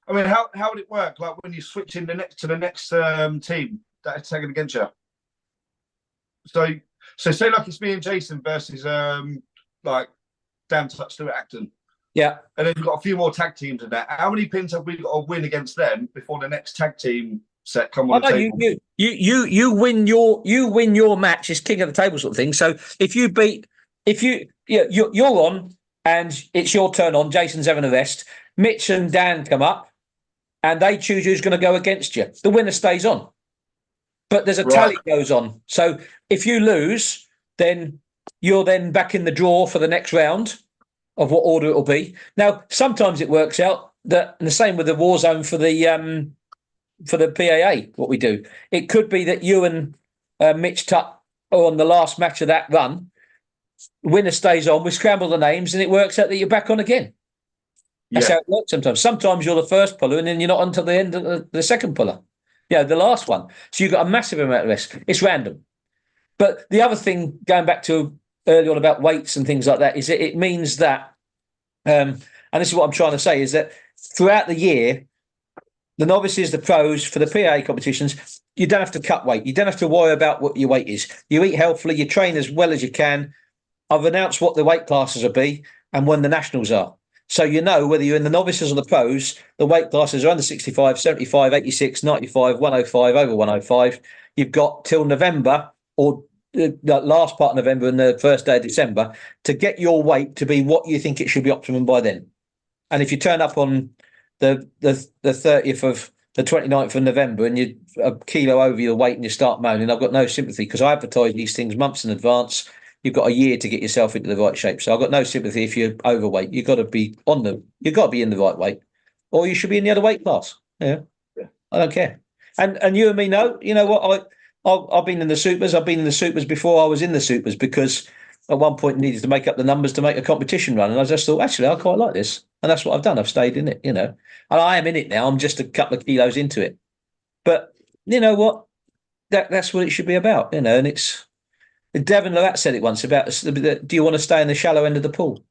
would it work? Like when you switch in to the next team that is tagging against you? So say like it's me and Jason versus like Damn Touch Stuart Acton. Yeah. And then you've got a few more tag teams in there. How many pins have we got to win against them before the next tag team set come on the table? You win your match is king of the table sort of thing. So you're on and it's your turn on. Jason's having a rest. Mitch and Dan come up and they choose who's going to go against you. The winner stays on, but there's a tally goes on. So if you lose, then you're then back in the draw for the next round of what order it will be. Now, sometimes it works out that, and the same with the war zone for the PAA, what we do. It could be that you and Mitch Tutt are on the last match of that run. Winner stays on. We scramble the names, and it works out that you're back on again. That's how it works sometimes. Sometimes you're the first puller, and then you're not until the end of the second puller. Yeah, the last one. So you've got a massive amount of risk. It's random. But the other thing, going back to earlier on about weights and things like that, is that it means that, and this is what I'm trying to say, is that throughout the year, the novices, the pros, for the PA competitions, you don't have to cut weight. You don't have to worry about what your weight is. You eat healthily, you train as well as you can. I've announced what the weight classes will be and when the nationals are. So you know whether you're in the novices or the pros, the weight classes are under 65, 75, 86, 95, 105, over 105. You've got till November or the last part of November and the first day of December to get your weight to be what you think it should be optimum by then. And if you turn up on the 30th of the 29th of November and you're a kilo over your weight and you start moaning, I've got no sympathy because I advertise these things months in advance. You've got a year to get yourself into the right shape. So I've got no sympathy if you're overweight. You've got to be you've got to be in the right weight, or you should be in the other weight class. Yeah. I don't care. And you and me know, you know what? I've been in the supers. I've been in the supers before I was in the supers because at one point needed to make up the numbers to make a competition run. And I just thought, actually, I quite like this. And that's what I've done. I've stayed in it, you know. And I am in it now. I'm just a couple of kilos into it. But you know what? That's what it should be about, you know. And it's Devon Lorat said it once about, do you want to stay in the shallow end of the pool,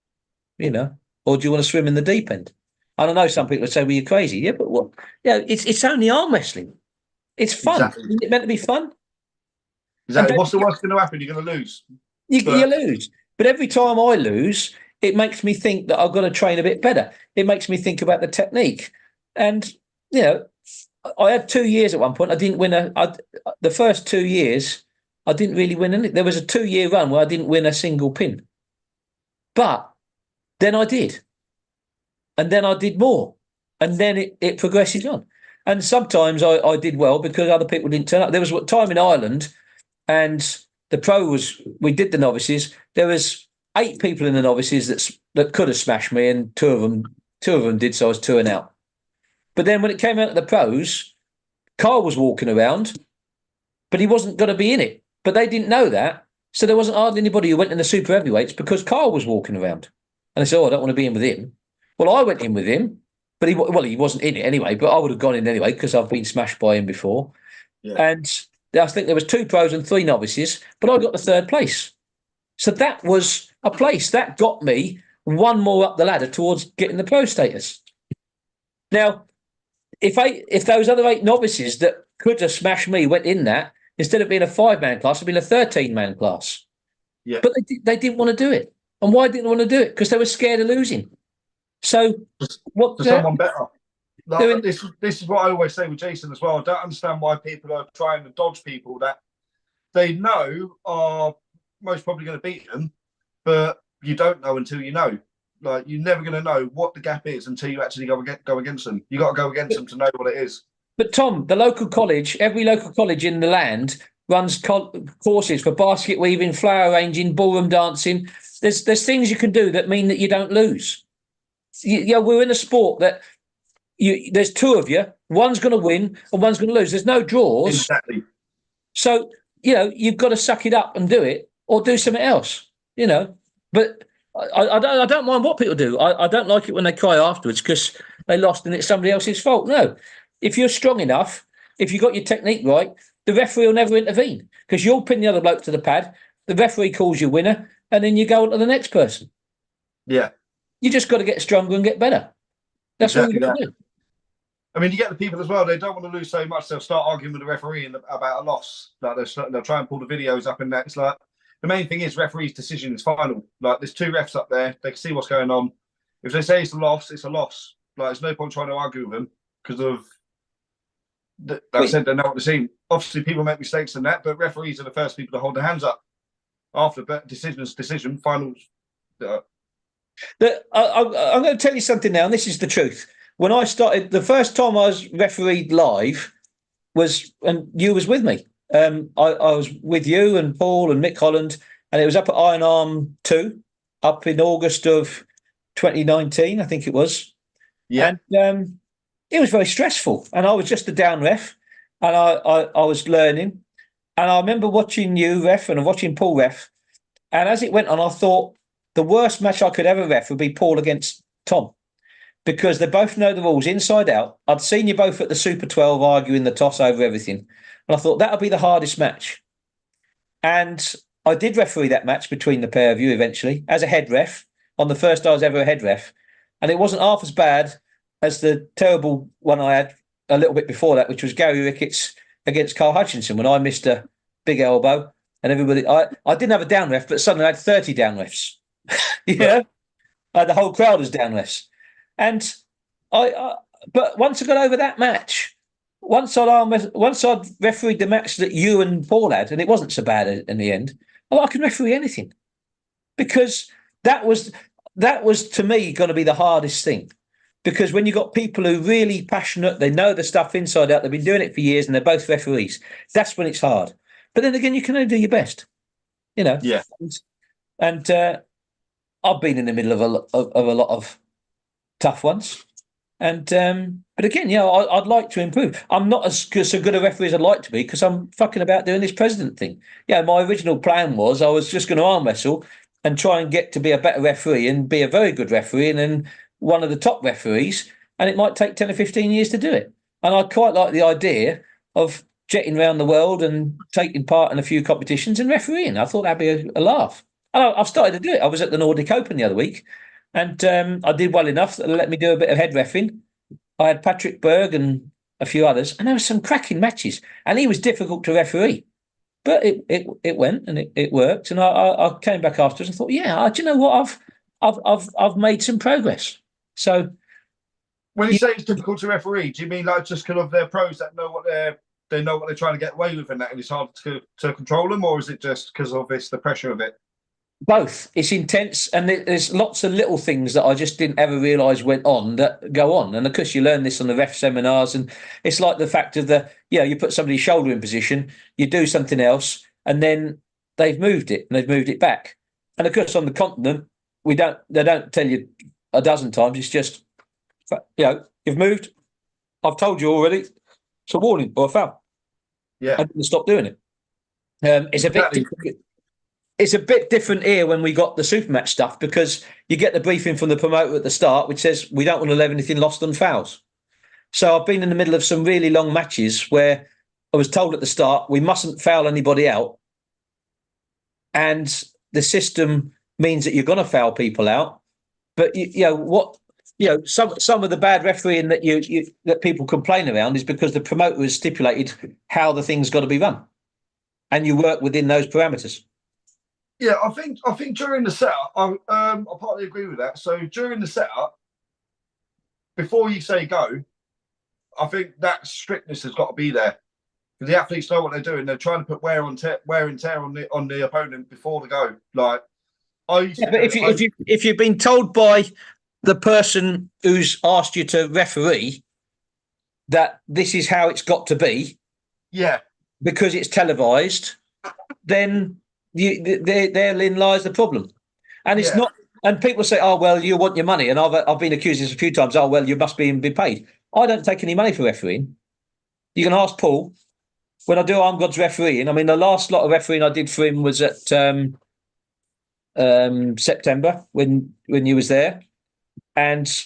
you know, or do you want to swim in the deep end? I don't know. Some people would say, well, you're crazy. Yeah, but what? Yeah, it's only arm wrestling. It's fun. Exactly. Isn't it meant to be fun? Exactly. What's the worst going to happen? You're going to lose. You lose. But every time I lose, it makes me think that I've got to train a bit better. It makes me think about the technique. And, you know, I had 2 years at one point. I didn't win the first 2 years, I didn't really win anything. There was a 2-year run where I didn't win a single pin. But then I did. And then I did more. And then it progresses on. And sometimes I did well because other people didn't turn up. There was a time in Ireland and the pros, we did the novices. There was 8 people in the novices that could have smashed me, and two of them did, so I was 2 and out. But then when it came out of the pros, Carl was walking around, but he wasn't going to be in it. But they didn't know that. So there wasn't hardly anybody who went in the super heavyweights because Carl was walking around. And they said, I don't want to be in with him. Well, I went in with him, but he wasn't in it anyway, but I would have gone in anyway because I've been smashed by him before. Yeah. And I think there was 2 pros and 3 novices, but I got the 3rd place. So that was a place. That got me 1 more up the ladder towards getting the pro status. Now, if those other 8 novices that could have smashed me went in that, instead of being a 5-man class, it'd been a 13-man class. Yeah. But they didn't want to do it. And why didn't they want to do it? Because they were scared of losing. So what? To someone better. Like, this is what I always say with Jason as well. I don't understand why people are trying to dodge people that they know are most probably going to beat them, but you don't know until you know. Like, you're never going to know what the gap is until you actually go against them. You got to go against them to know what it is. But Tom, the local college, every local college in the land runs courses for basket weaving, flower arranging, ballroom dancing. There's things you can do that mean that you don't lose. We're in a sport that there's 2 of you. One's going to win and one's going to lose. There's no draws. Exactly. So, you know, you've got to suck it up and do it or do something else, you know. But I don't mind what people do. I don't like it when they cry afterwards because they lost and it's somebody else's fault. No. If you're strong enough, if you've got your technique right, the referee will never intervene because you'll pin the other bloke to the pad, the referee calls you winner, and then you go on to the next person. Yeah. You just got to get stronger and get better. That's exactly what you do. I mean, you get the people as well, they don't want to lose so much, they'll start arguing with the referee about a loss. Like they'll try and pull the videos up and that. It's like, the main thing is referee's decision is final. Like, there's 2 refs up there, they can see what's going on. If they say it's a loss, it's a loss. Like, there's no point trying to argue with them because of like I said, they know what they're seeing. Obviously, people make mistakes in that, but referees are the first people to hold their hands up after decision, finals. I'm going to tell you something now, and this is the truth. When I started, the first time I was refereed live was, and you was with me. I was with you and Paul and Mick Holland, and it was up at Iron Arm 2, up in August of 2019, I think it was. Yeah. And it was very stressful, and I was just a down ref, and I was learning. And I remember watching you ref and watching Paul ref, and as it went on, I thought the worst match I could ever ref would be Paul against Tom, because they both know the rules inside out. I'd seen you both at the Super 12 arguing the toss over everything, and I thought that would be the hardest match. And I did referee that match between the pair of you eventually as a head ref on the first I was ever a head ref, and it wasn't half as bad as the terrible one I had a little bit before that, which was Gary Ricketts against Carl Hutchinson when I missed a big elbow and everybody. I didn't have a down ref, but suddenly I had 30 down refs. I had the whole crowd as down refs, and but once I got over that match, once I'd refereed the match that you and Paul had, and it wasn't so bad in the end. I can referee anything, because that was to me going to be the hardest thing. Because when you've got people who are really passionate, they know the stuff inside out, they've been doing it for years, and they're both referees, that's when it's hard. But then again, you can only do your best, Yeah. And I've been in the middle of a lot of tough ones, and but again, I'd like to improve. I'm not so good a referee as I'd like to be, because I'm fucking about doing this president thing. My original plan was I was just going to arm wrestle and try and get to be a better referee and be a very good referee, and then one of the top referees, and it might take 10 or 15 years to do it. And I quite like the idea of jetting around the world and taking part in a few competitions and refereeing. I thought that'd be a laugh. And I've started to do it. I was at the Nordic Open the other week, and I did well enough that they let me do a bit of head reffing. I had Patrick Berg and a few others, and there were some cracking matches. And he was difficult to referee, but it went and it worked. And I came back afterwards and thought, do you know what? I've made some progress. So, when you say it's difficult to referee, do you mean like just because of their pros that know what they're trying to get away with, and that, and it's hard to control them, or is it just because of the pressure of it? Both. It's intense, and there's lots of little things that I just didn't ever realise went on that go on. And of course, you learn this on the ref seminars, and it's like the fact of you put somebody's shoulder in position, you do something else, and then they've moved it and they've moved it back. And of course, on the continent, they don't tell you a dozen times. It's just, you've moved. I've told you already. It's a warning or a foul. Yeah, and stop doing it. It's a bit different here when we got the Supermatch stuff, because you get the briefing from the promoter at the start, which says we don't want to leave anything lost on fouls. So I've been in the middle of some really long matches where I was told at the start we mustn't foul anybody out, and the system means that you're going to foul people out. But some of the bad refereeing that people complain around is because the promoter has stipulated how the thing's got to be run, and you work within those parameters. Yeah, I think during the setup, I partly agree with that. So during the setup, before you say go, I think that strictness has got to be there. The athletes know what they're doing. They're trying to put wear and tear on the opponent before the go. Like, but if you've been told by the person who's asked you to referee that this is how it's got to be, because it's televised, then therein lies the problem. And it's not. And people say, "Oh, well, you want your money." And I've been accused of this a few times. "Oh, well, you must be paid." I don't take any money for refereeing. You can ask Paul. When I do Arm God's refereeing, I mean, the last lot of refereeing I did for him was at September when you was there, and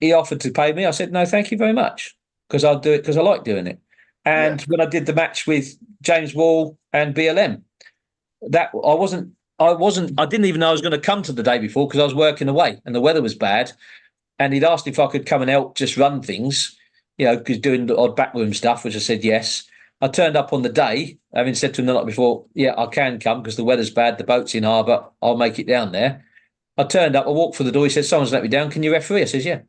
he offered to pay me. I said, "No, thank you very much," because I'll do it because I like doing it. And when I did the match with James Wall and BLM, that I didn't even know I was going to come to the day before, because I was working away and the weather was bad. And he'd asked if I could come and help just run things, because doing the odd backroom stuff, which I said yes. I turned up on the day, having said to him the night before, I can come because the weather's bad, the boat's in harbour, I'll make it down there. I turned up, I walked through the door, he said, someone's let me down, can you referee? I says, yeah.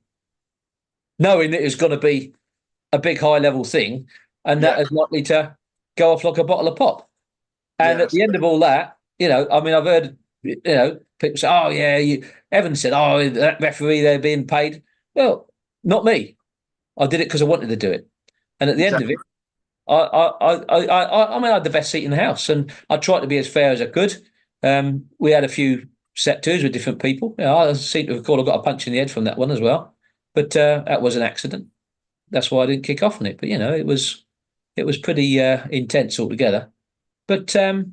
Knowing that it was going to be a big high-level thing, and that is likely to go off like a bottle of pop. And at the end of all that, I mean, I've heard, people say, oh, yeah, Evan said, oh, that referee, they're being paid. Well, not me. I did it because I wanted to do it. And at the end of it, I had the best seat in the house, and I tried to be as fair as I could. We had a few set twos with different people. I seem to recall I got a punch in the head from that one as well. But that was an accident. That's why I didn't kick off on it. But, it was pretty intense altogether. But, I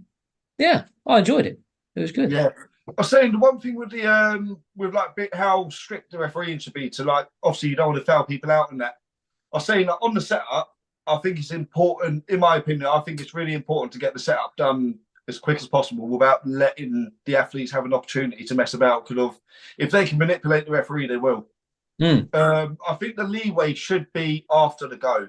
enjoyed it. It was good. Yeah. I was saying the one thing with the how strict the refereeing should be to, like, obviously you don't want to foul people out and that. I was saying that on the setup, I think it's important, in my opinion, I think it's really important to get the setup done as quick as possible without letting the athletes have an opportunity to mess about. Because if they can manipulate the referee, they will. I think the leeway should be after the go,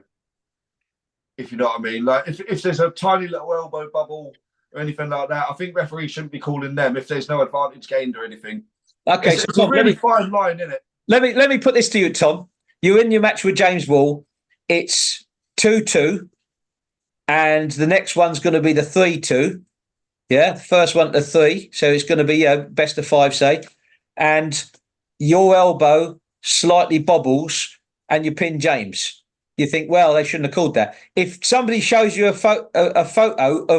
if you know what I mean. Like if there's a tiny little elbow bubble or anything like that, I think referees shouldn't be calling them if there's no advantage gained or anything. Okay, it's Tom, a really fine line, isn't it? Let me put this to you, Tom. You're in your match with James Wall. It's 2-2, and the next one's going to be the 3-2. Yeah, the first one to 3, so it's going to be best of 5, say, and your elbow slightly bobbles and you pin James. You think, well, they shouldn't have called that. If somebody shows you a photo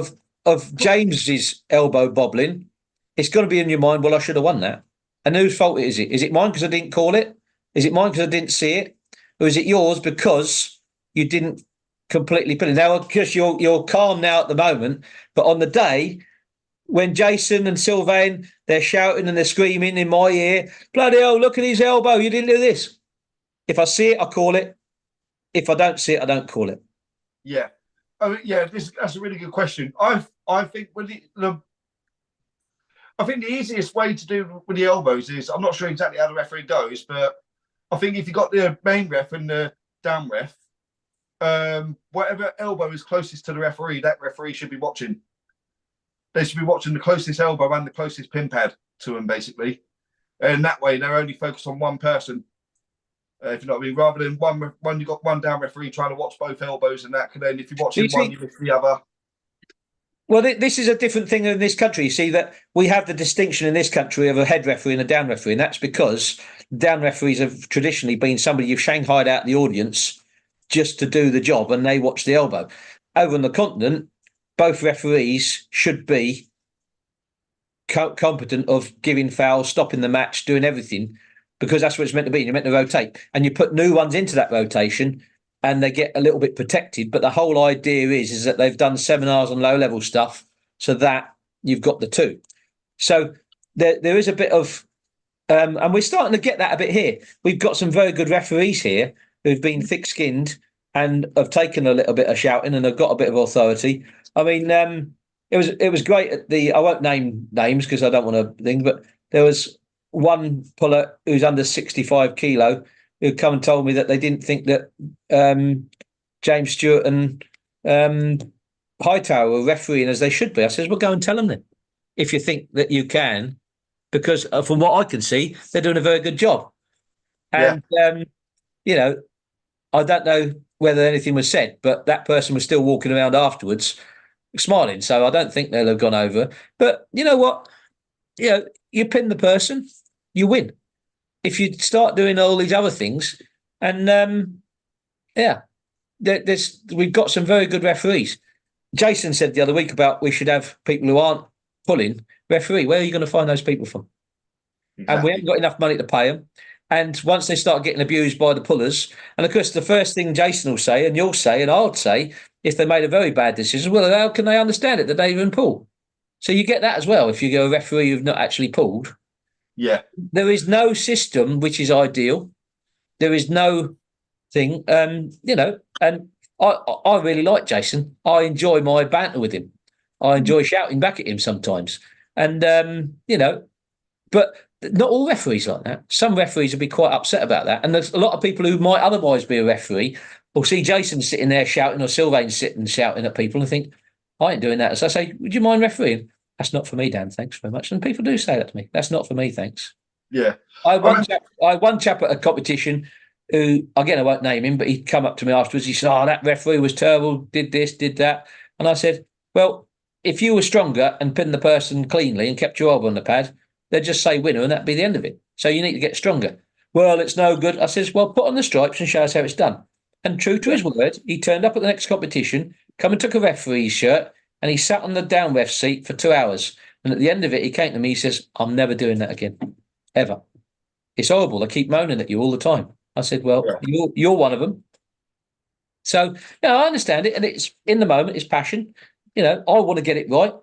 of James's elbow bobbling, it's going to be in your mind, well, I should have won that. And whose fault is it? Is it mine because I didn't call it? Is it mine because I didn't see it? Or is it yours because you didn't completely pin it? Now, because you're calm now at the moment, but on the day when Jason and Sylvain, they're shouting and they're screaming in my ear, bloody hell, look at his elbow, you didn't do this. If I see it, I call it. If I don't see it, I don't call it. Yeah. That's a really good question. I think I think the easiest way to do with the elbows is, I'm not sure exactly how the referee goes, but I think if you got the main ref and the down ref, whatever elbow is closest to the referee, that referee should be watching. They should be watching the closest elbow and the closest pin pad to them, basically. And that way, they're only focused on one person. If you know what I mean, rather than one you got one down referee trying to watch both elbows and that. And then if you're watching one, you miss the other. Well, this is a different thing in this country. You see that we have the distinction in this country of a head referee and a down referee, and that's because down referees have traditionally been somebody you've shanghaied out the audience just to do the job, and they watch the elbow. Over on the continent, both referees should be competent of giving fouls, stopping the match, doing everything, because that's what it's meant to be. You're meant to rotate, and you put new ones into that rotation, and they get a little bit protected. But the whole idea is that they've done seminars on low-level stuff so that you've got the two. So there is a bit of, and we're starting to get that a bit here. We've got some very good referees here who've been thick-skinned and have taken a little bit of shouting and have got a bit of authority. I mean, it was great at I won't name names because I don't want to think, but there was one puller who's under 65 kilo who come and told me that they didn't think that James Stewart and Hightower were refereeing as they should be. I says, well, go and tell them then, if you think that you can, because from what I can see, they're doing a very good job. And, I don't know whether anything was said, but that person was still walking around afterwards smiling. So I don't think they'll have gone over. But you know what? You pin the person, you win. If you start doing all these other things, and we've got some very good referees. Jason said the other week about we should have people who aren't pulling referee. Where are you going to find those people from? Exactly. And we haven't got enough money to pay them. And once they start getting abused by the pullers, and of course the first thing Jason will say, and you'll say, and I'll say, if they made a very bad decision, well, how can they understand it that they even pull? So you get that as well if you go a referee who've not actually pulled. Yeah. There is no system which is ideal. There is no thing, and I really like Jason. I enjoy my banter with him. I enjoy shouting back at him sometimes. And, but not all referees like that. Some referees will be quite upset about that. And there's a lot of people who might otherwise be a referee will see Jason sitting there shouting or Sylvain sitting shouting at people and think, I ain't doing that. So I say, would you mind refereeing? That's not for me, Dan. Thanks very much. And people do say that to me. That's not for me, thanks. Yeah. I had one chap at a competition who, again, I won't name him, but he'd come up to me afterwards. He said, "Oh, that referee was terrible, did this, did that." And I said, "Well, if you were stronger and pinned the person cleanly and kept your elbow on the pad, they'd just say winner and that'd be the end of it. So you need to get stronger." "Well, it's no good." I says, "Well, put on the stripes and show us how it's done." And true to his word, he turned up at the next competition, come and took a referee's shirt, and he sat on the down ref seat for 2 hours. And at the end of it, he came to me, he says, "I'm never doing that again, ever. It's horrible. I keep moaning at you all the time." I said, "Well, you're one of them." So, I understand it. And it's in the moment, it's passion. I want to get it right.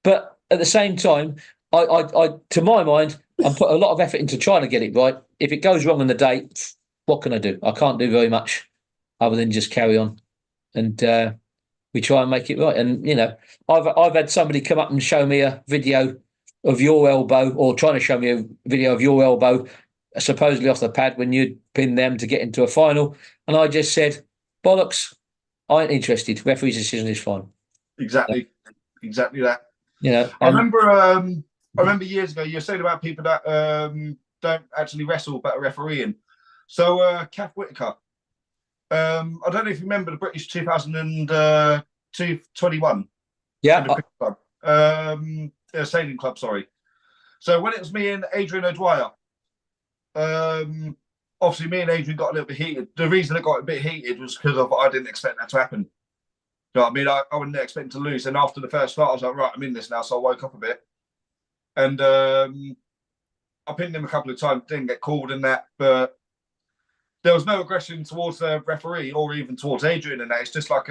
But at the same time, I to my mind, I put a lot of effort into trying to get it right. If it goes wrong on the day, what can I do? I can't do very much other than just carry on. And we try and make it right. And, I've had somebody come up and show me a video of your elbow, or trying to show me a video of your elbow supposedly off the pad when you'd pinned them to get into a final. And I just said, bollocks, I ain't interested. Referee's decision is fine. Exactly that. I remember years ago you were saying about people that don't actually wrestle but are refereeing. So Kath Whitaker, I don't know if you remember the British 2021. Yeah. Sailing club, sorry. So when it was me and Adrian O'Dwyer, obviously me and Adrian got a little bit heated. The reason it got a bit heated was because I didn't expect that to happen. You know what I mean? I wasn't expecting to lose. And after the first fight, I was like, right, I'm in this now. So I woke up a bit. And I pinned him a couple of times, didn't get called in that. But there was no aggression towards the referee or even towards Adrian in that. It's just like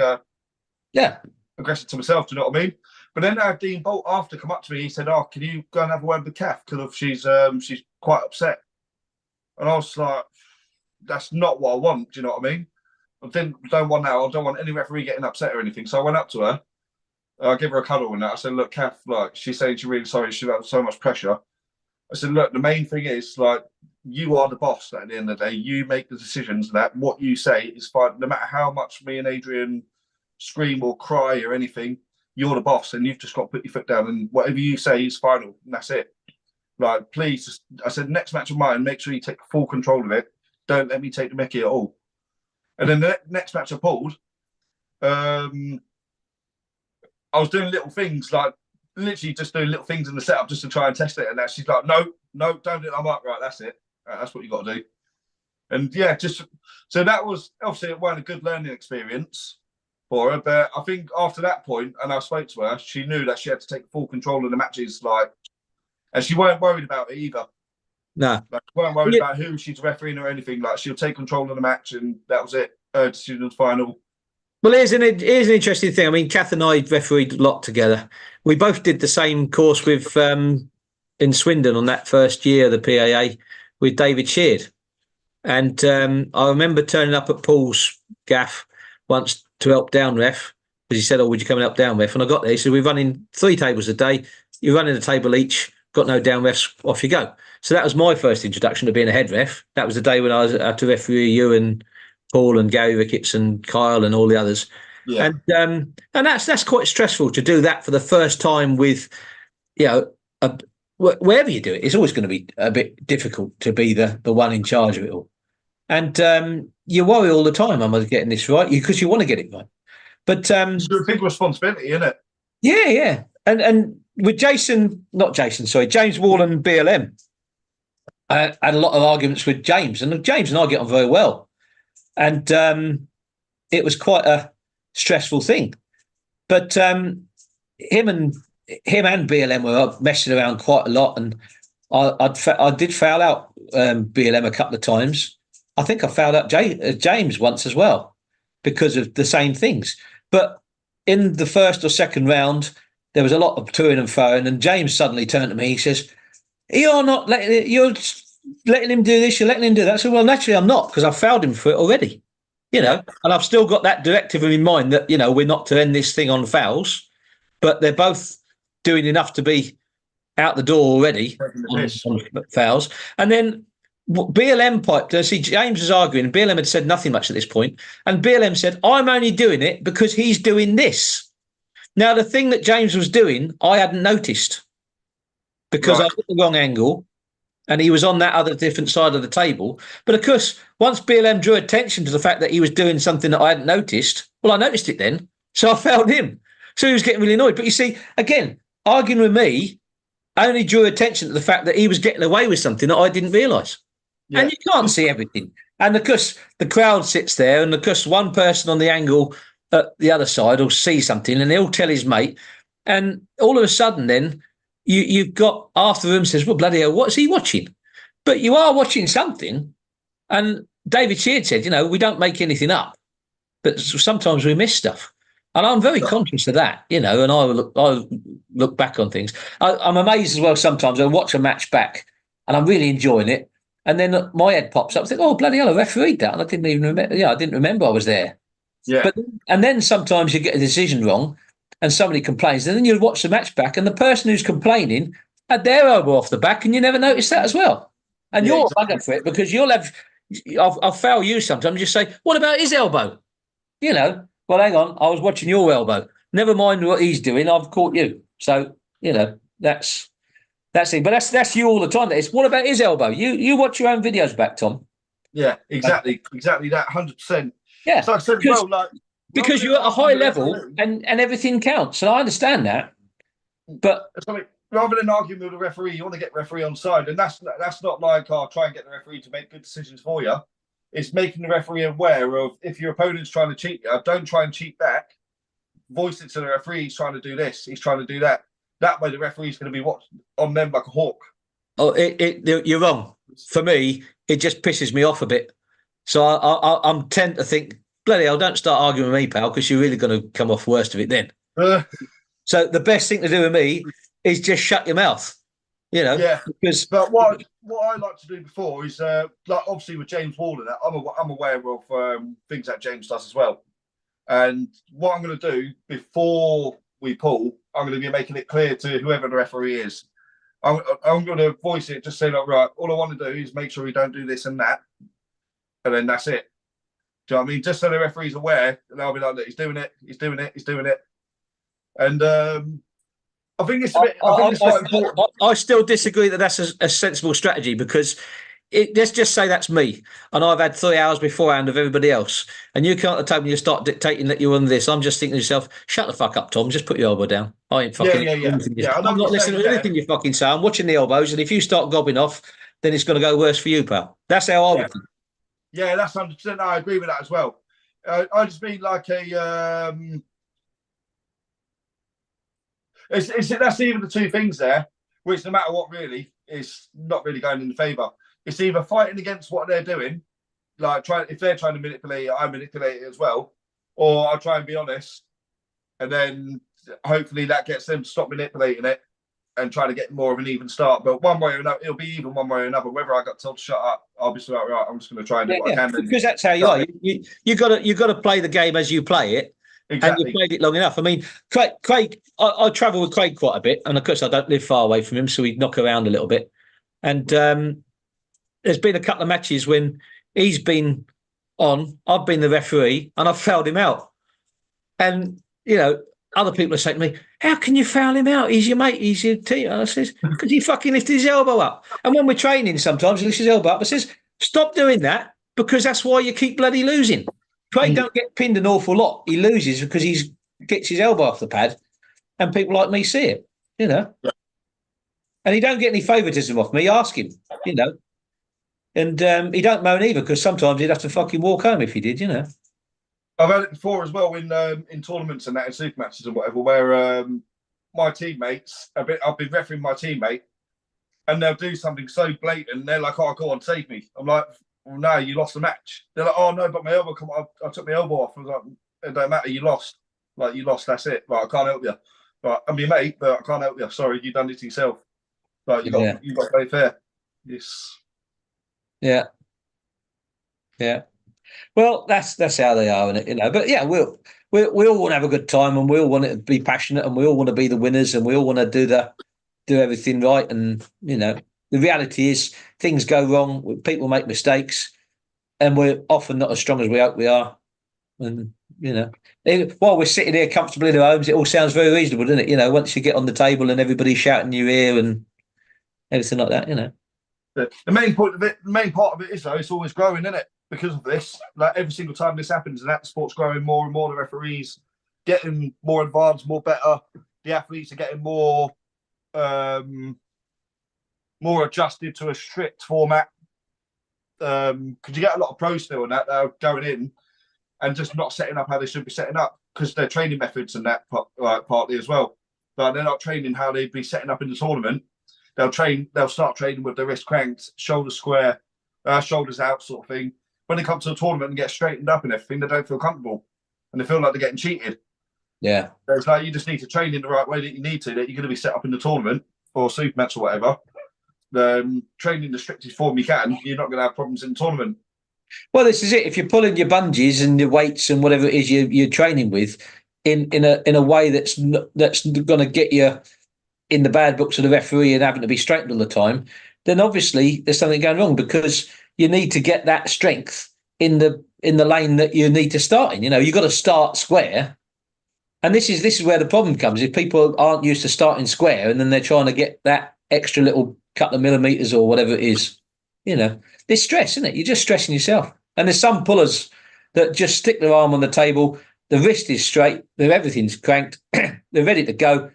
aggression to myself, do you know what I mean? But then Dean Bolt after come up to me, he said, "Oh, can you go and have a word with Kath? Because she's quite upset." And I was like, "That's not what I want." Do you know what I mean? I don't want that. I don't want any referee getting upset or anything. So I went up to her. I gave her a cuddle and that. I said, "Look, Kath, like she's saying she's really sorry. She's had so much pressure." I said, "Look, the main thing is like you are the boss. At the end of the day, you make the decisions. And that what you say is fine. No matter how much me and Adrian scream or cry or anything, you're the boss, and you've just got to put your foot down. And whatever you say is final. And that's it. Like, please, just," I said, "next match of mine, make sure you take full control of it. Don't let me take the mickey at all." And then the next match I pulled, I was doing little things, like literally just doing little things in the setup just to try and test it. And that she's like, no, don't do it. I'm like, right, that's it. That's what you got to do. And yeah, so that was obviously it wasn't a good learning experience for her. But I think after that point, and I spoke to her, she knew that she had to take full control of the matches, and she weren't worried about it either. No. Like, she weren't worried about who she's refereeing or anything. Like, she'll take control of the match, and that was it. Her decision was final. Well, here's an interesting thing. I mean, Kath and I refereed a lot together. We both did the same course with in Swindon on that first year of the PAA with David Sheard. And I remember turning up at Paul's gaff once to help down ref, because he said, "Oh, would you come and help down ref?" And I got there. He said, "We're running 3 tables a day. You're running a table each. Got no down refs. Off you go." So that was my first introduction to being a head ref. That was the day when I had to referee you and Paul and Gary Ricketts and Kyle and all the others. Yeah. And that's quite stressful to do that for the first time with, wherever you do it, it's always going to be a bit difficult to be the one in charge of it all. And you worry all the time, am I getting this right? Because you want to get it right. But it's a big responsibility, isn't it? Yeah, yeah. And with James Wall and BLM, I had a lot of arguments with James, and James and I get on very well. And it was quite a stressful thing. But him and BLM were messing around quite a lot, and I did foul out BLM a couple of times. I think I fouled out James once as well because of the same things. But in the first or second round, there was a lot of toing and throwing, and James suddenly turned to me. He says, "You're letting him do this, you're letting him do that." I said, "Well, naturally I'm not, because I've fouled him for it already. And I've still got that directive in mind that, we're not to end this thing on fouls, but they're both doing enough to be out the door already on fouls." And then BLM piped. See, James was arguing. BLM had said nothing much at this point, and BLM said, "I'm only doing it because he's doing this." Now, the thing that James was doing, I hadn't noticed because I was at the wrong angle. and he was on that other different side of the table. But of course, once BLM drew attention to the fact that he was doing something that I hadn't noticed, well, I noticed it then. So I found him. So he was getting really annoyed. But you see, again, arguing with me only drew attention to the fact that he was getting away with something that I didn't realise. Yeah. And you can't see everything. And of course, the crowd sits there, and of course, one person on the angle at the other side will see something, and he'll tell his mate. And all of a sudden, then you've got half the room says, "Well, bloody hell, what's he watching?" But you are watching something. And David Sheard said, we don't make anything up, but sometimes we miss stuff. And I'm very conscious of that, and I look back on things. I'm amazed as well sometimes. I watch a match back and I'm really enjoying it. And then my head pops up. I think, oh, bloody hell, I refereed that. And I didn't even remember. I didn't remember I was there. Yeah. And then sometimes you get a decision wrong and somebody complains. And then you watch the match back and the person who's complaining had their elbow off the back and you never notice that as well. And you're a bugger for it because you'll have, I'll fail you sometimes. You say, what about his elbow? Well, hang on, I was watching your elbow. Never mind what he's doing, I've caught you. So, that's it. But that's you all the time. It's what about his elbow? You watch your own videos back, Tom. Yeah, exactly that, 100%. Yeah, so I said, because you're at a high level and everything counts, and I understand that. But rather than arguing with the referee, you want to get the referee on side, and that's not like try and get the referee to make good decisions for you. It's making the referee aware of if your opponent's trying to cheat you, don't try and cheat back. Voice it to the referee. He's trying to do this. He's trying to do that. That way, the referee's going to be on them like a hawk. Oh, you're wrong. For me, it just pisses me off a bit. So I'm tend to think, bloody hell, don't start arguing with me, pal, because you're really going to come off worst of it then. So the best thing to do with me is just shut your mouth. Yeah. Because but what I like to do before is like obviously with James Wall and that, I'm aware of things that James does as well. And what I'm going to do before we pull, I'm going to be making it clear to whoever the referee is. I'm going to voice it, just say like, right, all I want to do is make sure we don't do this and that, and then that's it. Do you know what I mean? Just so the referee's aware, and I'll be like, look, he's doing it, and I think it's a bit. I still disagree that that's a sensible strategy because let's just say that's me, and I've had 3 hours beforehand of everybody else, and you can't tell me you start dictating that you're on this. I'm just thinking to yourself, shut the fuck up, Tom. Just put your elbow down. I ain't fucking. I'm not listening to anything you fucking say. I'm watching the elbows, and if you start gobbing off, then it's going to go worse for you, pal. That's how I would think. Yeah, that's 100%. I agree with that as well. I just mean like a. That's even the two things there, which no matter what, really, is not really going in the favour. It's either fighting against what they're doing, like if they're trying to manipulate it, I manipulate it as well, or I try and be honest, and then hopefully that gets them to stop manipulating it and try to get more of an even start. But one way or another, it'll be even one way or another. Whether I got told to shut up, I'll be like, right, I'm just going to try and do what I can. Because that's how you are. You got to play the game as you play it. Exactly. And you played it long enough. I mean, Craig, I travel with Craig quite a bit, and of course I don't live far away from him, so we knock around a little bit. And there's been a couple of matches when he's been on, I've been the referee, and I've fouled him out. And other people are saying to me, "How can you foul him out? He's your mate. He's your team." And I says, "Because he fucking lifted his elbow up." And when we're training, sometimes he lifts his elbow up. I says, "Stop doing that because that's why you keep bloody losing." Craig don't get pinned an awful lot. He loses because he gets his elbow off the pad, and people like me see it, Yeah. And he don't get any favouritism off me. Ask him, And he don't moan either because sometimes he'd have to fucking walk home if he did, I've had it before as well in tournaments and that, in super matches and whatever, where my teammates, I've been refereeing my teammate, and they'll do something so blatant. They're like, "Oh, go on, save me." I'm like, "Well, no, you lost the match." They're like, "Oh no, but my elbow I took my elbow off." I was like, "It don't matter, you lost. Like you lost, that's it. Like I can't help you. Like I'm your mate, but I can't help you. Sorry, you done it to yourself. Like you got to play fair." Yes. Yeah. Well, that's how they are, innit? But yeah, we all want to have a good time, and we all want it to be passionate, and we all want to be the winners, and we all want to do everything right. And the reality is things go wrong. People make mistakes, and we're often not as strong as we hope we are. And while we're sitting here comfortably in our homes, it all sounds very reasonable, doesn't it? Once you get on the table and everybody's shouting in your ear and everything like that, The main point of it, the main part of it is though, it's always growing, isn't it? Because of this, like every single time this happens, and that the sport's growing more and more. The referees getting more advanced, more better. The athletes are getting more adjusted to a strict format. Because you get a lot of pros still and that are going in and just not setting up how they should be setting up because their training methods and that partly as well. But they're not training how they'd be setting up in the tournament. They'll start training with their wrist cranked, shoulders square, shoulders out, sort of thing. When they come to the tournament and get straightened up and everything, they don't feel comfortable and they feel like they're getting cheated. Yeah. So it's like you just need to train in the right way that you need to, that you're going to be set up in the tournament or super match or whatever. Train in the strictest form you can, you're not going to have problems in the tournament. Well, this is it. If you're pulling your bungees and your weights and whatever it is you're training with in a way that's going to get you in the bad books of the referee and having to be straightened all the time, then obviously there's something going wrong because you need to get that strength in the lane that you need to start in. You know, you've got to start square. And this is where the problem comes. If people aren't used to starting square and then they're trying to get that extra little couple of millimeters or whatever it is, you know, there's stress, isn't it? You're just stressing yourself. And there's some pullers that just stick their arm on the table, the wrist is straight, everything's cranked, they're ready to go.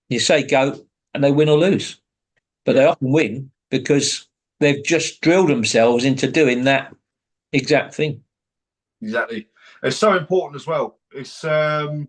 You say go, and they win or lose. But they often win because they've just drilled themselves into doing that exact thing. Exactly. It's so important as well. It's and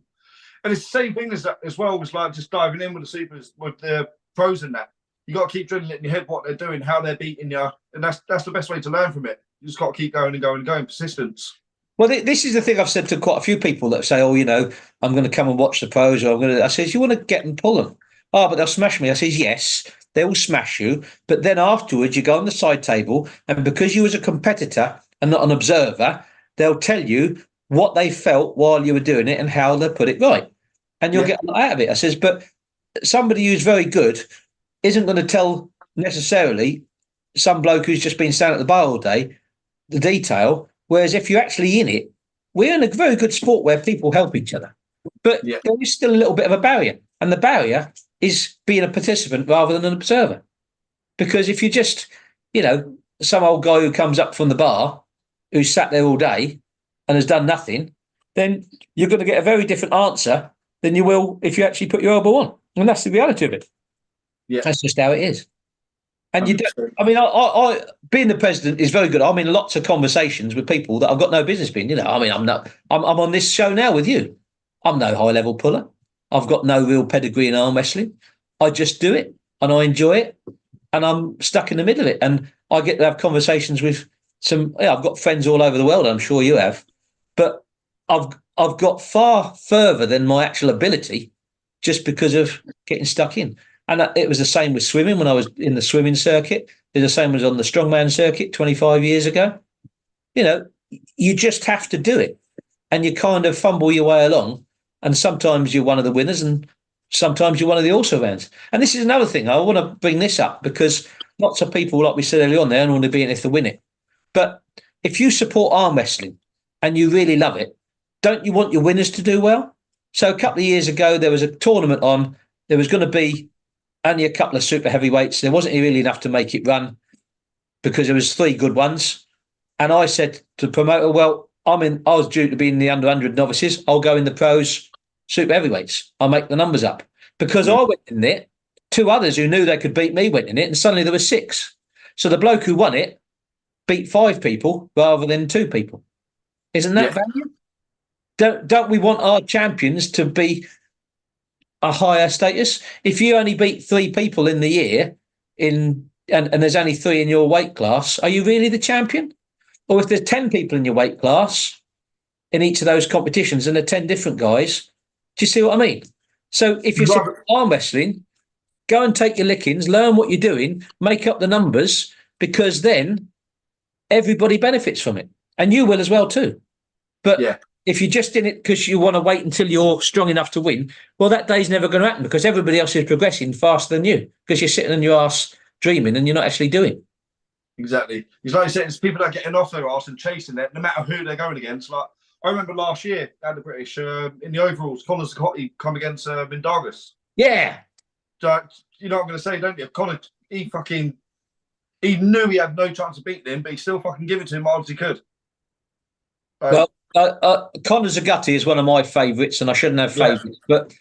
it's the same thing as that as well as like just diving in with the supers, with the pros and that. You got to keep drilling it in your head what they're doing, how they're beating you, and that's the best way to learn from it. You just got to keep going and going and going. Persistence. Well, this is the thing I've said to quite a few people that say, "Oh, you know, I'm going to come and watch the pros," or I says, "You want to get and pull them?" "Oh, but they'll smash me." I says, "Yes, they will smash you, but then afterwards you go on the side table, and because you was a competitor and not an observer, they'll tell you what they felt while you were doing it and how they put it right, and you'll get a lot out of it." I says, "But somebody who's very good isn't going to tell necessarily some bloke who's just been standing at the bar all day the detail. Whereas if you're actually in it, we're in a very good sport where people help each other. But there is still a little bit of a barrier. And the barrier is being a participant rather than an observer. Because if you just, you know, some old guy who comes up from the bar, who's sat there all day and has done nothing, then you're going to get a very different answer than you will if you actually put your elbow on. And that's the reality of it. Yeah. That's just how it is. And you don't, I mean, I being the president is very good. I'm in lots of conversations with people that I've got no business being. You know, I mean, I'm on this show now with you. I'm no high level puller. I've got no real pedigree in arm wrestling. I just do it and I enjoy it, and I'm stuck in the middle of it. And I get to have conversations with some. Yeah, I've got friends all over the world. I'm sure you have, but I've got far further than my actual ability just because of getting stuck in. And it was the same with swimming when I was in the swimming circuit. It was the same as on the strongman circuit 25 years ago. You know, you just have to do it. And you kind of fumble your way along. And sometimes you're one of the winners and sometimes you're one of the also-rans. And this is another thing. I want to bring this up because lots of people, like we said earlier on, they don't want to be in it to win it. But if you support arm wrestling and you really love it, don't you want your winners to do well? So a couple of years ago, there was a tournament on. There was going to be only a couple of super heavyweights. There wasn't really enough to make it run because there was 3 good ones. And I said to the promoter, well, I was due to be in the under 100 novices. I'll go in the pros super heavyweights. I'll make the numbers up. Because I went in it, 2 others who knew they could beat me went in it, and suddenly there were 6. So the bloke who won it beat 5 people rather than 2 people. Isn't that value? Don't we want our champions to be a higher status? If you only beat 3 people in the year and there's only 3 in your weight class, are you really the champion? Or if there's 10 people in your weight class in each of those competitions and there are 10 different guys, do you see what I mean? So if you're arm wrestling, go and take your lickings, learn what you're doing, make up the numbers, because then everybody benefits from it. And you will as well too. But if you're just in it because you want to wait until you're strong enough to win, well, that day's never going to happen because everybody else is progressing faster than you because you're sitting on your ass dreaming and you're not actually doing. Exactly. It's like you said, it's people that are getting off their ass and chasing it, no matter who they're going against. Like I remember last year at the British in the overalls, Conor Scotty come against Mindagus. Yeah. So, you know what I'm going to say, don't you? Conor, he fucking he knew he had no chance of beating him, but he still fucking give it to him hard as he could. Well, Conor Zagatti is one of my favourites, and I shouldn't have Yeah. favourites. But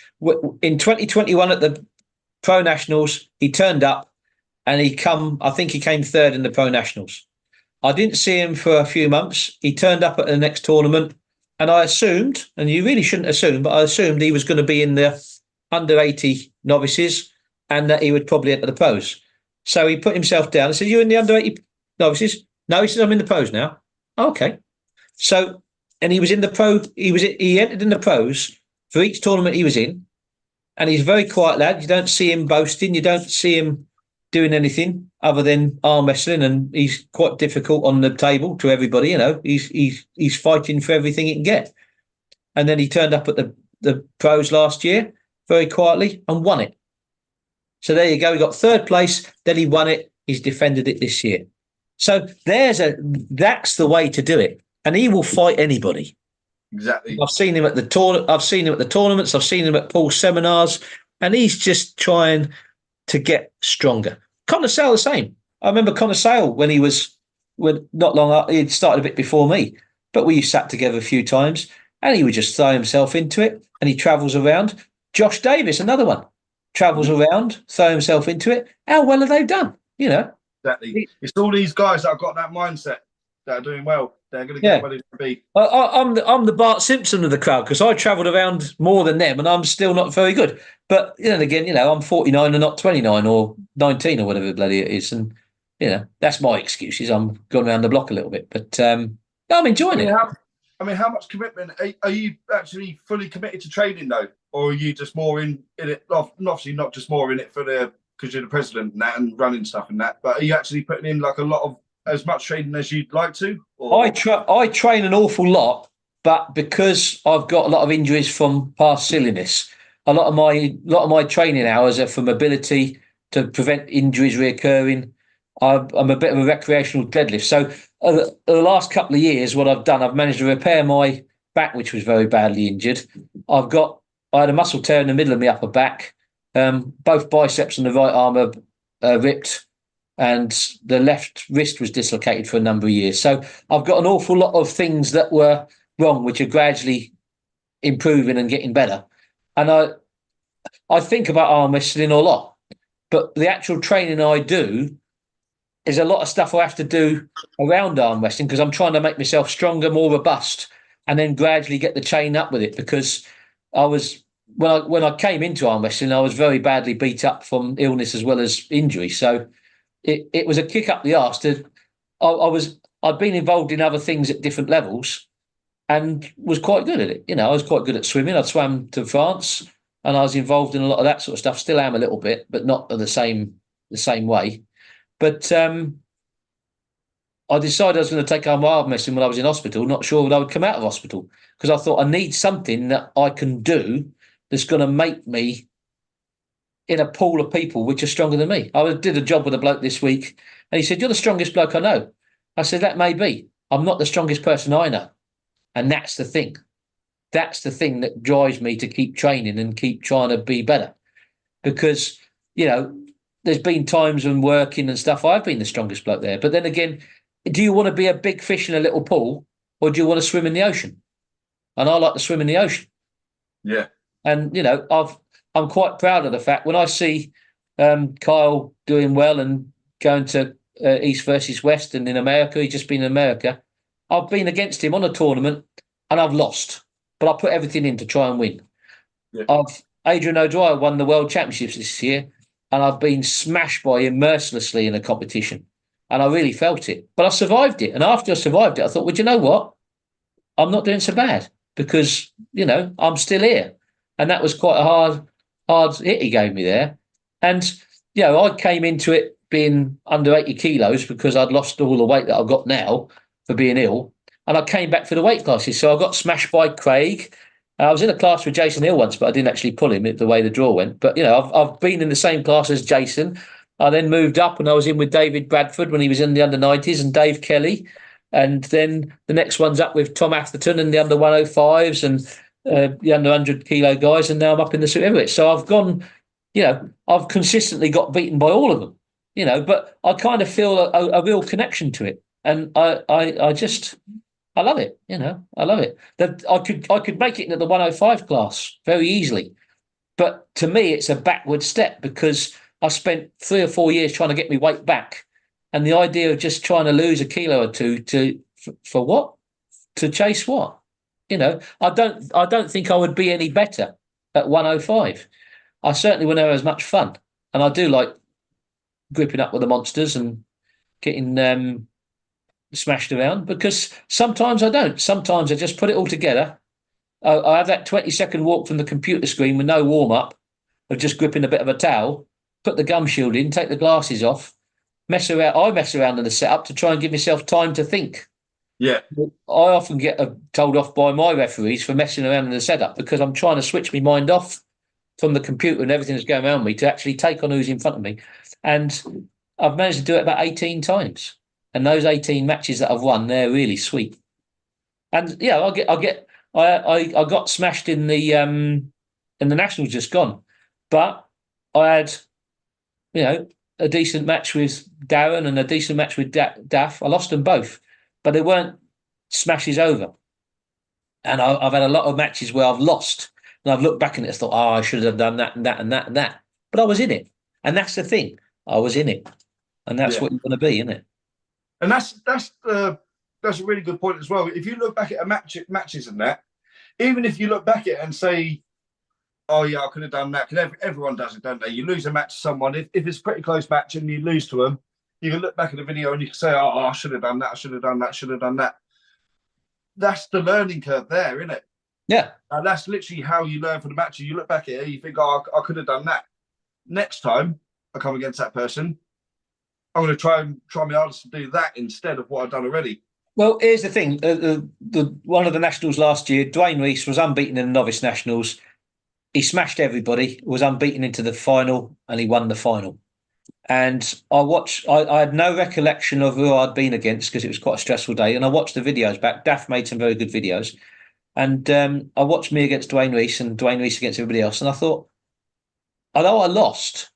in 2021 at the Pro Nationals, he turned up and I think he came third in the Pro Nationals. I didn't see him for a few months. He turned up at the next tournament, and I assumed, and you really shouldn't assume, but I assumed he was going to be in the under 80 novices and that he would probably enter the pros. So he put himself down and said, "You in the under 80 novices?" No, he said, "I'm in the pros now." Okay. So, and he was in the pro, he entered in the pros for each tournament he was in. And he's a very quiet lad. You don't see him boasting. You don't see him doing anything other than arm wrestling. And he's quite difficult on the table to everybody. You know, he's fighting for everything he can get. And then he turned up at the pros last year very quietly and won it. So there you go. He got third place. Then he won it. He's defended it this year. So that's the way to do it. And he will fight anybody. Exactly. I've seen him at the tournaments. I've seen him at Paul's seminars, and he's just trying to get stronger. Conor Sale the same. I remember Conor Sale when not long he'd started a bit before me, but we sat together a few times, and he would just throw himself into it, and he travels around. Josh Davis, another one, travels around, throw himself into it. How well have they done? You know, exactly. It's all these guys that have got that mindset that are doing well. They're going to get where they want to be. I'm the Bart Simpson of the crowd because I travelled around more than them, and I'm still not very good. But then again, you know, I'm 49 and not 29 or 19 or whatever bloody it is, and you know that's my excuses. I'm going around the block a little bit, but I'm enjoying it. How much commitment are you actually fully committed to training though, or are you just more in it? Obviously, not just more in it because you're the president and that and running stuff and that, but are you actually putting in like a lot of as much training as you'd like to? Or? I train an awful lot, but because I've got a lot of injuries from past silliness, a lot of my training hours are for mobility to prevent injuries reoccurring. I'm a bit of a recreational deadlift. So the last couple of years, what I've done, I've managed to repair my back, which was very badly injured. I had a muscle tear in the middle of my upper back. Both biceps and the right arm are ripped, and the left wrist was dislocated for a number of years. So I've got an awful lot of things that were wrong, which are gradually improving and getting better. And I think about arm wrestling a lot, but the actual training I do is a lot of stuff I have to do around arm wrestling because I'm trying to make myself stronger, more robust, and then gradually get the chain up with it. Because when I came into arm wrestling, I was very badly beat up from illness as well as injury. So it was a kick up the arse. I'd been involved in other things at different levels and was quite good at it. You know, I was quite good at swimming. I swam to France and I was involved in a lot of that sort of stuff. Still am a little bit, but not the same way. But I decided I was going to take arm wrestling when I was in hospital, not sure when I would come out of hospital, because I thought I need something that I can do that's going to make me in a pool of people which are stronger than me. I did a job with a bloke this week and he said, "You're the strongest bloke I know." I said, "That may be. I'm not the strongest person I know." And that's the thing. That's the thing that drives me to keep training and keep trying to be better. Because, you know, there's been times when working and stuff, I've been the strongest bloke there. But then again, do you want to be a big fish in a little pool or do you want to swim in the ocean? And I like to swim in the ocean. Yeah. And, you know, I'm quite proud of the fact when I see Kyle doing well and going to East versus West and in America, he's just been in America. I've been against him on a tournament and I've lost, but I put everything in to try and win. Yeah. Adrian O'Dwyer won the World Championships this year and I've been smashed by him mercilessly in a competition. And I really felt it, but I survived it. And after I survived it, I thought, well, you know what? I'm not doing so bad because, you know, I'm still here. And that was quite a hard hit he gave me there. And, you know, I came into it being under 80 kilos because I'd lost all the weight that I've got now for being ill. And I came back for the weight classes. So I got smashed by Craig. I was in a class with Jason Hill once, but I didn't actually pull him the way the draw went. But, you know, I've been in the same class as Jason. I then moved up and I was in with David Bradford when he was in the under-90s and Dave Kelly. And then the next one's up with Tom Atherton and the under-105s and the under 100 kilo guys. And now I'm up in the super heavyweight. So I've gone, you know, I've consistently got beaten by all of them. But I kind of feel a real connection to it, and I just I love it. I love it. That I could make it into the 105 class very easily, but to me it's a backward step because I spent 3 or 4 years trying to get my weight back, and the idea of just trying to lose a kilo or two for what? To chase what? I don't think I would be any better at 105. I certainly wouldn't have as much fun, and I do like gripping up with the monsters and getting smashed around because sometimes I don't. Sometimes I just put it all together. I have that 20-second walk from the computer screen with no warm up of just gripping a bit of a towel, put the gum shield in, take the glasses off, mess around. I mess around in the setup to try and give myself time to think. Yeah. I often get told off by my referees for messing around in the setup because I'm trying to switch my mind off from the computer and everything that's going around me to actually take on who's in front of me. And I've managed to do it about 18 times. And those 18 matches that I've won, they're really sweet. And yeah, I got smashed in the Nationals just gone. But I had, a decent match with Darren and a decent match with Daff. I lost them both, but they weren't smashes over. And I've had a lot of matches where I've lost, and I've looked back and thought, I should have done that and that and that and that. But I was in it, and that's the thing. I was in it, and that's what you want to be, isn't it? And that's a really good point as well. If you look back at matches and that, even if you look back at it and say, oh yeah, I could have done that, because everyone does it, don't they? You lose a match to someone, if it's a pretty close match and you lose to them, you can look back at the video and you can say, I should have done that, I should have done that, should have done that. That's the learning curve there, isn't it? Yeah. And that's literally how you learn from the match. You look back at it, you think, I could have done that. Next time I come against that person, I'm going to try my hardest to do that instead of what I've done already. Well, here's the thing. One of the Nationals last year, Dwayne Reese was unbeaten in the Novice Nationals. He smashed everybody, was unbeaten into the final, and he won the final. And I had no recollection of who I'd been against because it was quite a stressful day. And I watched the videos back. Daff made some very good videos. And I watched me against Dwayne Reese and Dwayne Reese against everybody else. And I thought, although I lost,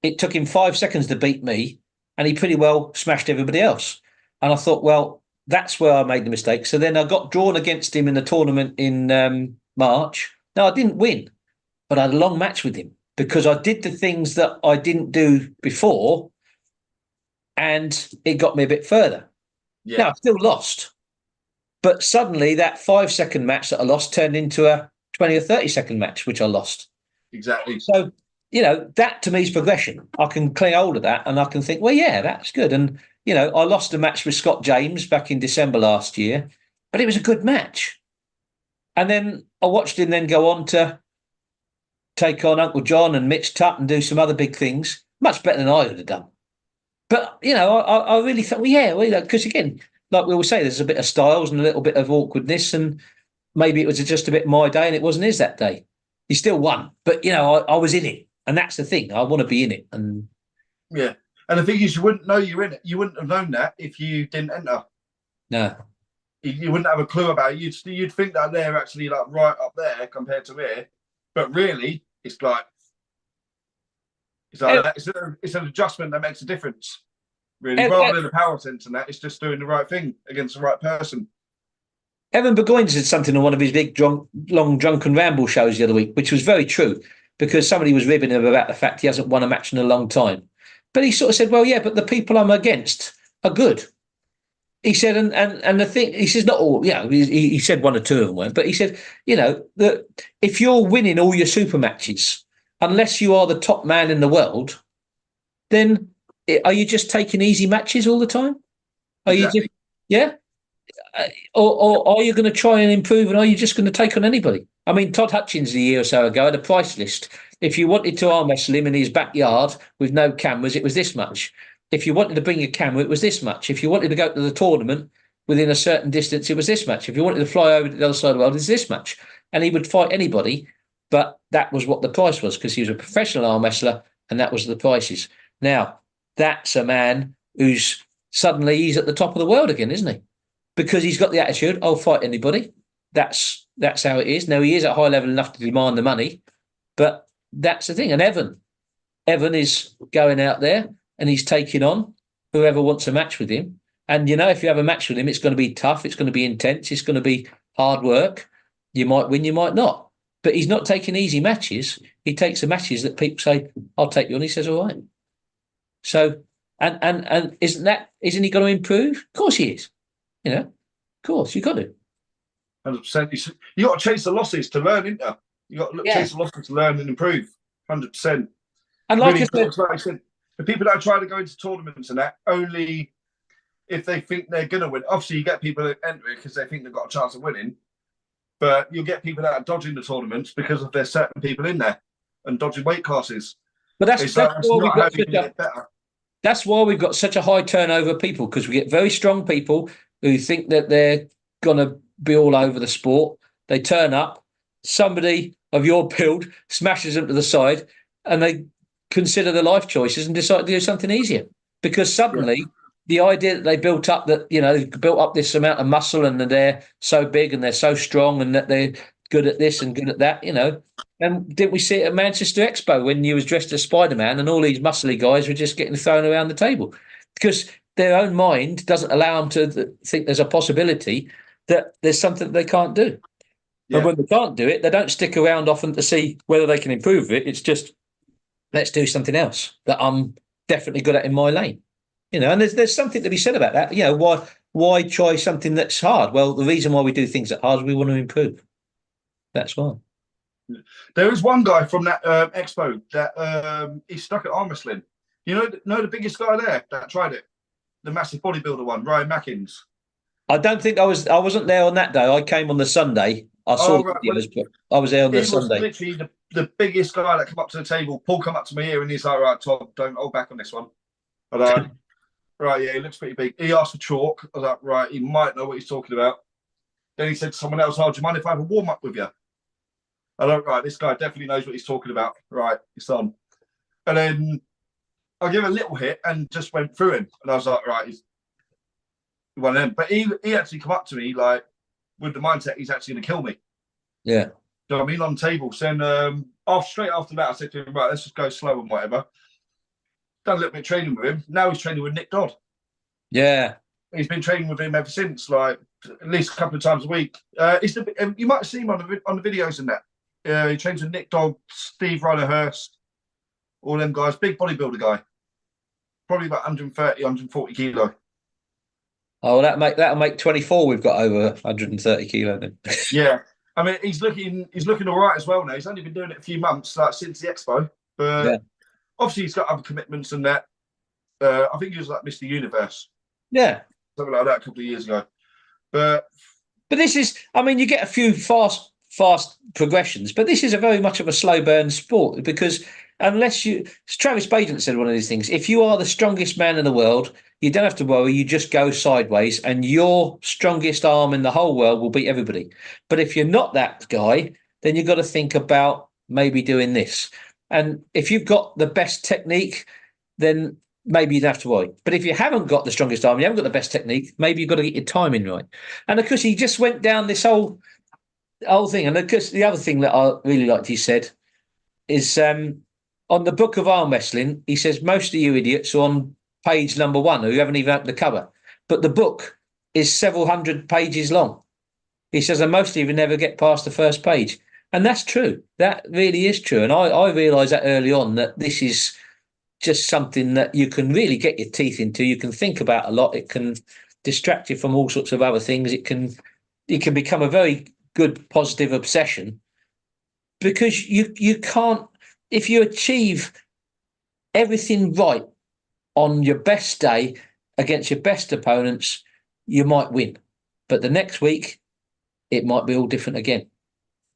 it took him 5 seconds to beat me, and he pretty well smashed everybody else. And I thought, well, that's where I made the mistake. So then I got drawn against him in the tournament in March. Now, I didn't win, but I had a long match with him because I did the things that I didn't do before, and it got me a bit further. Yeah. Now, I still lost. But suddenly that 5 second match that I lost turned into a 20 or 30-second match, which I lost. Exactly. So, that to me is progression. I can cling hold of that and I can think, well, yeah, that's good. And, I lost a match with Scott James back in December last year, but it was a good match. And then I watched him then go on to take on Uncle John and Mitch Tutt and do some other big things, much better than I would have done. But, I really thought, well, yeah, because again, like we always say, there's a bit of styles and a little bit of awkwardness, and maybe it was just a bit my day and it wasn't his that day. He still won, but, I was in it. And that's the thing. I want to be in it. And yeah. And the thing is, you wouldn't know you're in it. You wouldn't have known that if you didn't enter. No. You wouldn't have a clue about it. You'd think that they're actually like right up there compared to here. But really, it's like it's an adjustment that makes a difference. Really, rather than a power sense and that, it's just doing the right thing against the right person. Evan Burgoyne said something on one of his big long drunken ramble shows the other week, which was very true, because somebody was ribbing him about the fact he hasn't won a match in a long time. But he sort of said, well, yeah, but the people I'm against are good. He said, and the thing, he says, not all, he said one or two of them weren't, but he said, that if you're winning all your super matches, unless you are the top man in the world, then are you just taking easy matches all the time? Are exactly. You just, yeah? Or are you going to try and improve, and are you just going to take on anybody? I mean, Todd Hutchins a year or so ago had a price list. If you wanted to arm wrestle him in his backyard with no cameras, it was this much. If you wanted to bring a camera, it was this much. If you wanted to go to the tournament within a certain distance, it was this much. If you wanted to fly over to the other side of the world, it's this much. And he would fight anybody, but that was what the price was, because he was a professional arm wrestler, and that was the prices. Now, that's a man who's suddenly he's at the top of the world again, isn't he? Because he's got the attitude, I'll fight anybody. That's how it is. Now, he is at high level enough to demand the money, but that's the thing. And Evan is going out there. and he's taking on whoever wants a match with him. And, if you have a match with him, it's going to be tough. It's going to be intense. It's going to be hard work. You might win, you might not. But he's not taking easy matches. He takes the matches that people say, I'll take you on. He says, all right. So, and isn't he going to improve? Of course he is. Of course, you got to. 100%. You got to chase the losses to learn, ain't you? You got to chase the losses to learn and improve. 100%. And like I said, the people that are trying to go into tournaments and that, only if they think they're going to win. Obviously, you get people that enter it because they think they've got a chance of winning. But you'll get people that are dodging the tournaments because of there's certain people in there and dodging weight classes. But that's why we've got such a high turnover of people, because we get very strong people who think that they're going to be all over the sport. They turn up, somebody of your build smashes them to the side, and they consider their life choices and decide to do something easier. Because suddenly the idea that they built up they've built up this amount of muscle and that they're so big and they're so strong and that they're good at this and good at that, And didn't we see it at Manchester Expo when you was dressed as Spider-Man and all these muscly guys were just getting thrown around the table? Because their own mind doesn't allow them to think there's a possibility that there's something they can't do. Yeah. And when they can't do it, they don't stick around often to see whether they can improve it. It's just, let's do something else that I'm definitely good at in my lane. And there's something to be said about that. Why try something that's hard? Well, the reason why we do things that hard is we want to improve. That's why. There is one guy from that expo that he's stuck at Armwrestling. You know the biggest guy there that tried it? The massive bodybuilder one, Ryan Mackins. I don't think I wasn't there on that day. I came on the Sunday. I saw the videos, but I was there on the Sunday. He was literally the biggest guy that came up to the table. Paul come up to me here and he's like, right, Tom, don't hold back on this one. Right, yeah, he looks pretty big. He asked for chalk. I was like, right, he might know what he's talking about. Then he said to someone else, do you mind if I have a warm-up with you? I don't, right, this guy definitely knows what he's talking about. Right, it's on. And then I gave him a little hit and just went through him. And I was like, right, he's one of them. But he actually come up to me, like, with the mindset he's actually going to kill me. Yeah. Do you know what I mean? On tables. Then straight after that, I said to him, right, let's just go slow and whatever. Done a little bit of training with him. Now he's training with Nick Dodd. Yeah. He's been training with him ever since, like, at least a couple of times a week. You might have seen him on the videos and that. He trains with Nick Dodd, Steve Ryder-Hurst, all them guys. Big bodybuilder guy. Probably about 130, 140 kilo. Oh, that'll make 24. We've got over 130 kilo then. Yeah. I mean, he's looking all right as well now. He's only been doing it a few months, like, since the expo. But obviously he's got other commitments and that. I think he was like Mr. Universe. Yeah. Something like that a couple of years ago. But this is, I mean, you get a few fast progressions, but this is a very much of a slow burn sport, because Travis Badent said one of these things, if you are the strongest man in the world, you don't have to worry, you just go sideways and your strongest arm in the whole world will beat everybody. But if you're not that guy, then you've got to think about maybe doing this. And if you've got the best technique, then maybe you don't have to worry. But if you haven't got the strongest arm, you haven't got the best technique, maybe you've got to get your timing right. And of course, he just went down this whole thing. And of course, the other thing that I really liked he said is on the book of arm wrestling, he says, most of you idiots are on page number 1 who haven't even opened the cover. But the book is several hundred pages long. He says, and most of you never get past the first page. And that's true. That really is true. And I realised that early on, that this is just something that you can really get your teeth into. You can think about a lot. It can distract you from all sorts of other things. It can become a very good positive obsession, because you can't, if you achieve everything right on your best day against your best opponents, you might win. But the next week, it might be all different again.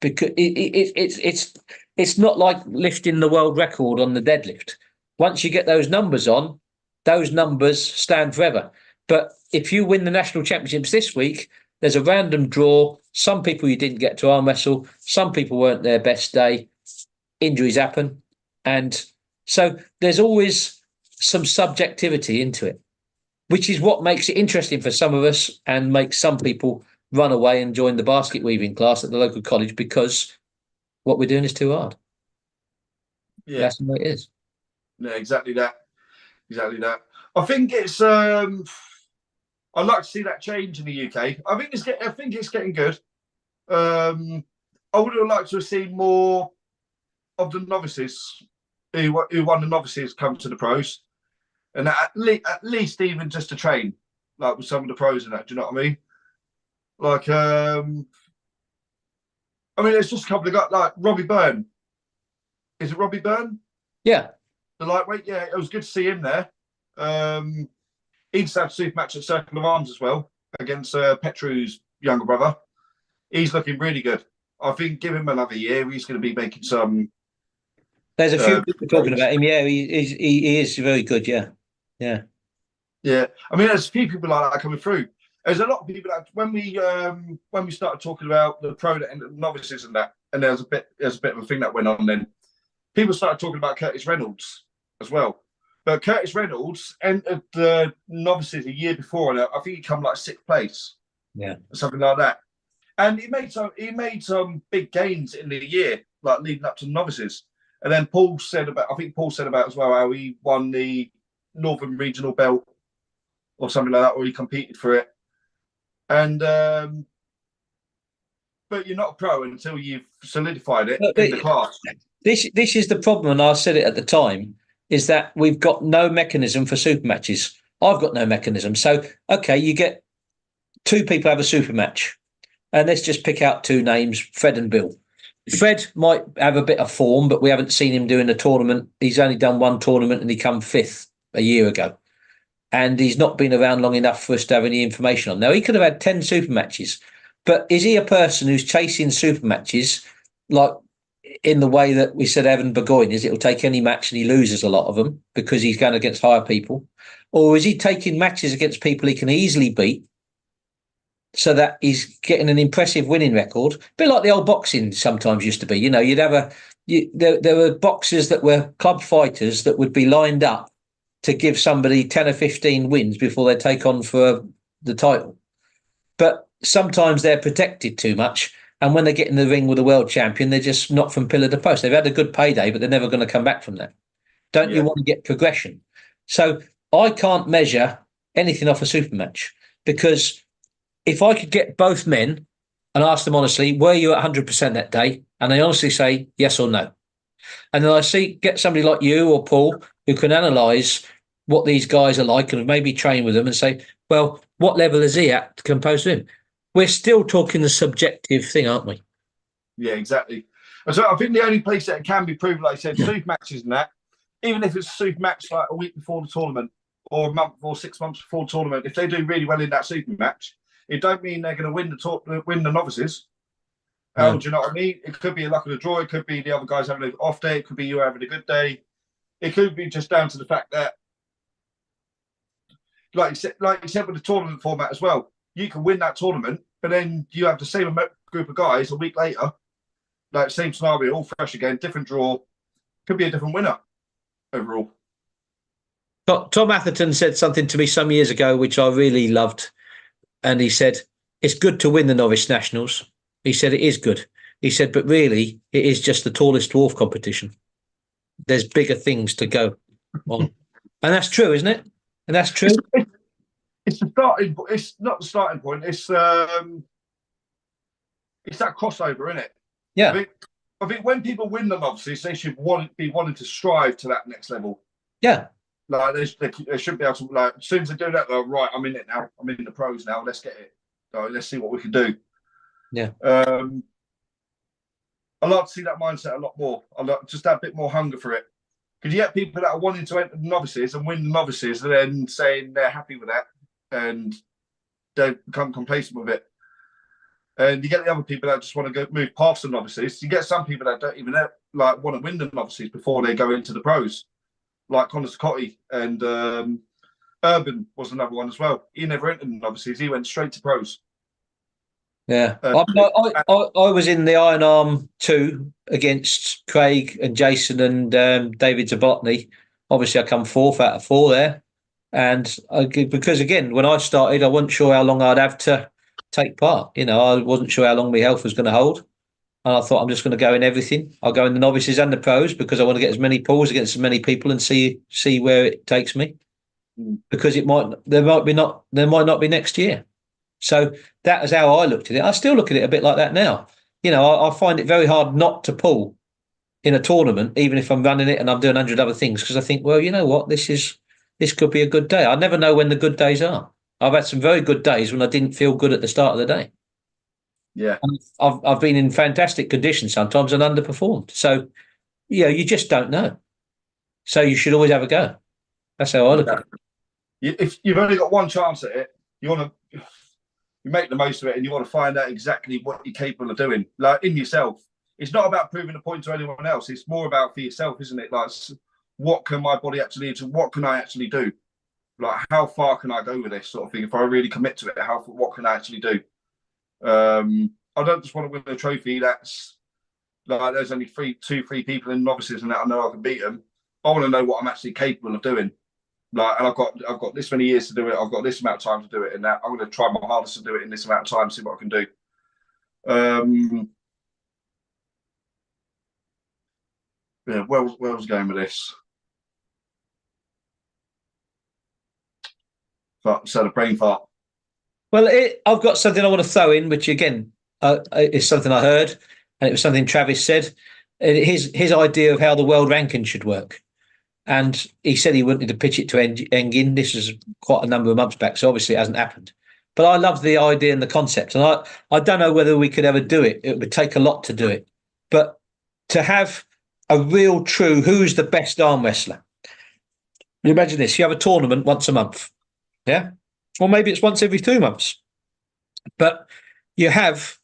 Because it's not like lifting the world record on the deadlift. Once you get those numbers on, those numbers stand forever. But if you win the national championships this week, there's a random draw. Some people you didn't get to arm wrestle. Some people weren't their best day. Injuries happen. And so there's always some subjectivity into it, which is what makes it interesting for some of us and makes some people run away and join the basket weaving class at the local college, because what we're doing is too hard. Yeah. That's the way it is. Yeah, exactly that. exactly that. I think it's. I'd like to see that change in the UK. I think it's getting good. I would have liked to have seen more of the novices who won the novices come to the pros, and at least even just to train, like with some of the pros and that. Do you know what I mean? Like, it's just a couple of guys like Robbie Byrne. Is it Robbie Byrne? Yeah. The lightweight. Yeah, it was good to see him there. He just had a super match at Circle of Arms as well against Petru's younger brother. He's looking really good. I think give him another year, he's going to be making some. There's a few people talking about him. Yeah, he is very good. Yeah. Yeah. There's a few people like that coming through. There's a lot of people that when we started talking about the pro and the novices and that, and there's a bit of a thing that went on. Then people started talking about Curtis Reynolds as well. But Curtis Reynolds entered the novices a year before, and I think he come like 6th place. Yeah, or something like that. And he made some big gains in the year, like leading up to the novices. And then Paul said about as well how he won the Northern Regional belt or something like that, or he competed for it. And but you're not a pro until you've solidified it in the class. This is the problem, and I said it at the time, is that we've got no mechanism for super matches. I've got no mechanism. So, okay, you get 2 people have a super match. And let's just pick out 2 names, Fred and Bill. Fred might have a bit of form, but we haven't seen him doing a tournament. He's only done 1 tournament and he come 5th a year ago. And he's not been around long enough for us to have any information on. Now, he could have had 10 super matches, but is he a person who's chasing super matches like in the way that we said Evan Burgoyne is? It'll take any match and he loses a lot of them because he's going against higher people. Or is he taking matches against people he can easily beat so that he's getting an impressive winning record? A bit like the old boxing sometimes used to be. You know, you'd have there were boxers that were club fighters that would be lined up to give somebody 10 or 15 wins before they take on for the title. But sometimes they're protected too much. And when they get in the ring with a world champion, they're just not from pillar to post. They've had a good payday, but they're never going to come back from that. Don't you want to get progression? So I can't measure anything off a super match, because if I could get both men and ask them honestly, were you at 100% that day? And they honestly say yes or no. And then get somebody like you or Paul who can analyse what these guys are like and maybe train with them and say, well, what level is he at composed to him? We're still talking the subjective thing, aren't we? Yeah, exactly. So I think the only place that it can be proven, like I said, super matches and that, even if it's a super match like a week before the tournament or a month or 6 months before the tournament, if they do really well in that super match, it don't mean they're going to win the novices. Do you know what I mean? It could be a luck of the draw. It could be the other guys having an off day. It could be you having a good day. It could be just down to the fact that, like you said with the tournament format as well, you can win that tournament, but then you have the same group of guys a week later, like same scenario, all fresh again, different draw. Could be a different winner overall. Tom Atherton said something to me some years ago, which I really loved. And he said, it's good to win the novice nationals. He said, it is good. He said, but really, it is just the tallest dwarf competition. There's bigger things to go on. And that's true, isn't it? And that's true. It's the starting. It's not the starting point. It's that crossover, isn't it? Yeah. I think when people win the novices, they should be wanting to strive to that next level. Yeah. Like they should be able to, like, as soon as they do that, they're right. I'm in it now. I'm in the pros now. Let's get it. So let's see what we can do. Yeah. I'd like to see that mindset a lot more. I'd like just have a bit more hunger for it. Because you get people that are wanting to enter the novices and win the novices, and then saying they're happy with that, and they become complacent with it. And you get the other people that just want to move past the novices. You get some people that don't even want to win the novices before they go into the pros, like Conor Scotti, and Urban was another one as well. He never entered the novices; he went straight to pros. Yeah, I was in the Iron Arm 2 against Craig and Jason and David Zabotny. Obviously, I come 4th out of 4 there, and because again, when I started, I wasn't sure how long I'd have to take part. You know, I wasn't sure how long my health was going to hold. And I thought, I'm just going to go in everything. I'll go in the novices and the pros because I want to get as many pulls against as many people and see where it takes me. Because there might not be next year. So that is how I looked at it. I still look at it a bit like that now. You know, I find it very hard not to pull in a tournament, even if I'm running it and I'm doing 100 other things, because I think, well, you know what, this could be a good day. I never know when the good days are. I've had some very good days when I didn't feel good at the start of the day. Yeah. And I've been in fantastic conditions sometimes and underperformed. So, you know, you just don't know. So you should always have a go. That's how I look at it. If you've only got one chance at it, you make the most of it, and you want to find out exactly what you're capable of doing, like in yourself. It's not about proving a point to anyone else. It's more about for yourself, isn't it? Like, what can my body actually do? What can I actually do? Like, how far can I go with this sort of thing? If I really commit to it, what can I actually do? I don't just want to win a trophy that's like there's only two, three people in novices and that I know I can beat them. I want to know what I'm actually capable of doing. Like, and I've got this many years to do it. I've got this amount of time to do it, and that I'm going to try my hardest to do it in this amount of time. See what I can do. Yeah, where was I going with this? So the brain fart. Well, I've got something I want to throw in, which again is something I heard, and it was something Travis said. His idea of how the world ranking should work. And he said he wanted to pitch it to Engin. This was quite a number of months back, so obviously it hasn't happened. But I love the idea and the concept. And I don't know whether we could ever do it. It would take a lot to do it. But to have a real true, who's the best arm wrestler? You imagine this. You have a tournament once a month. Yeah? Or maybe it's once every 2 months. But you have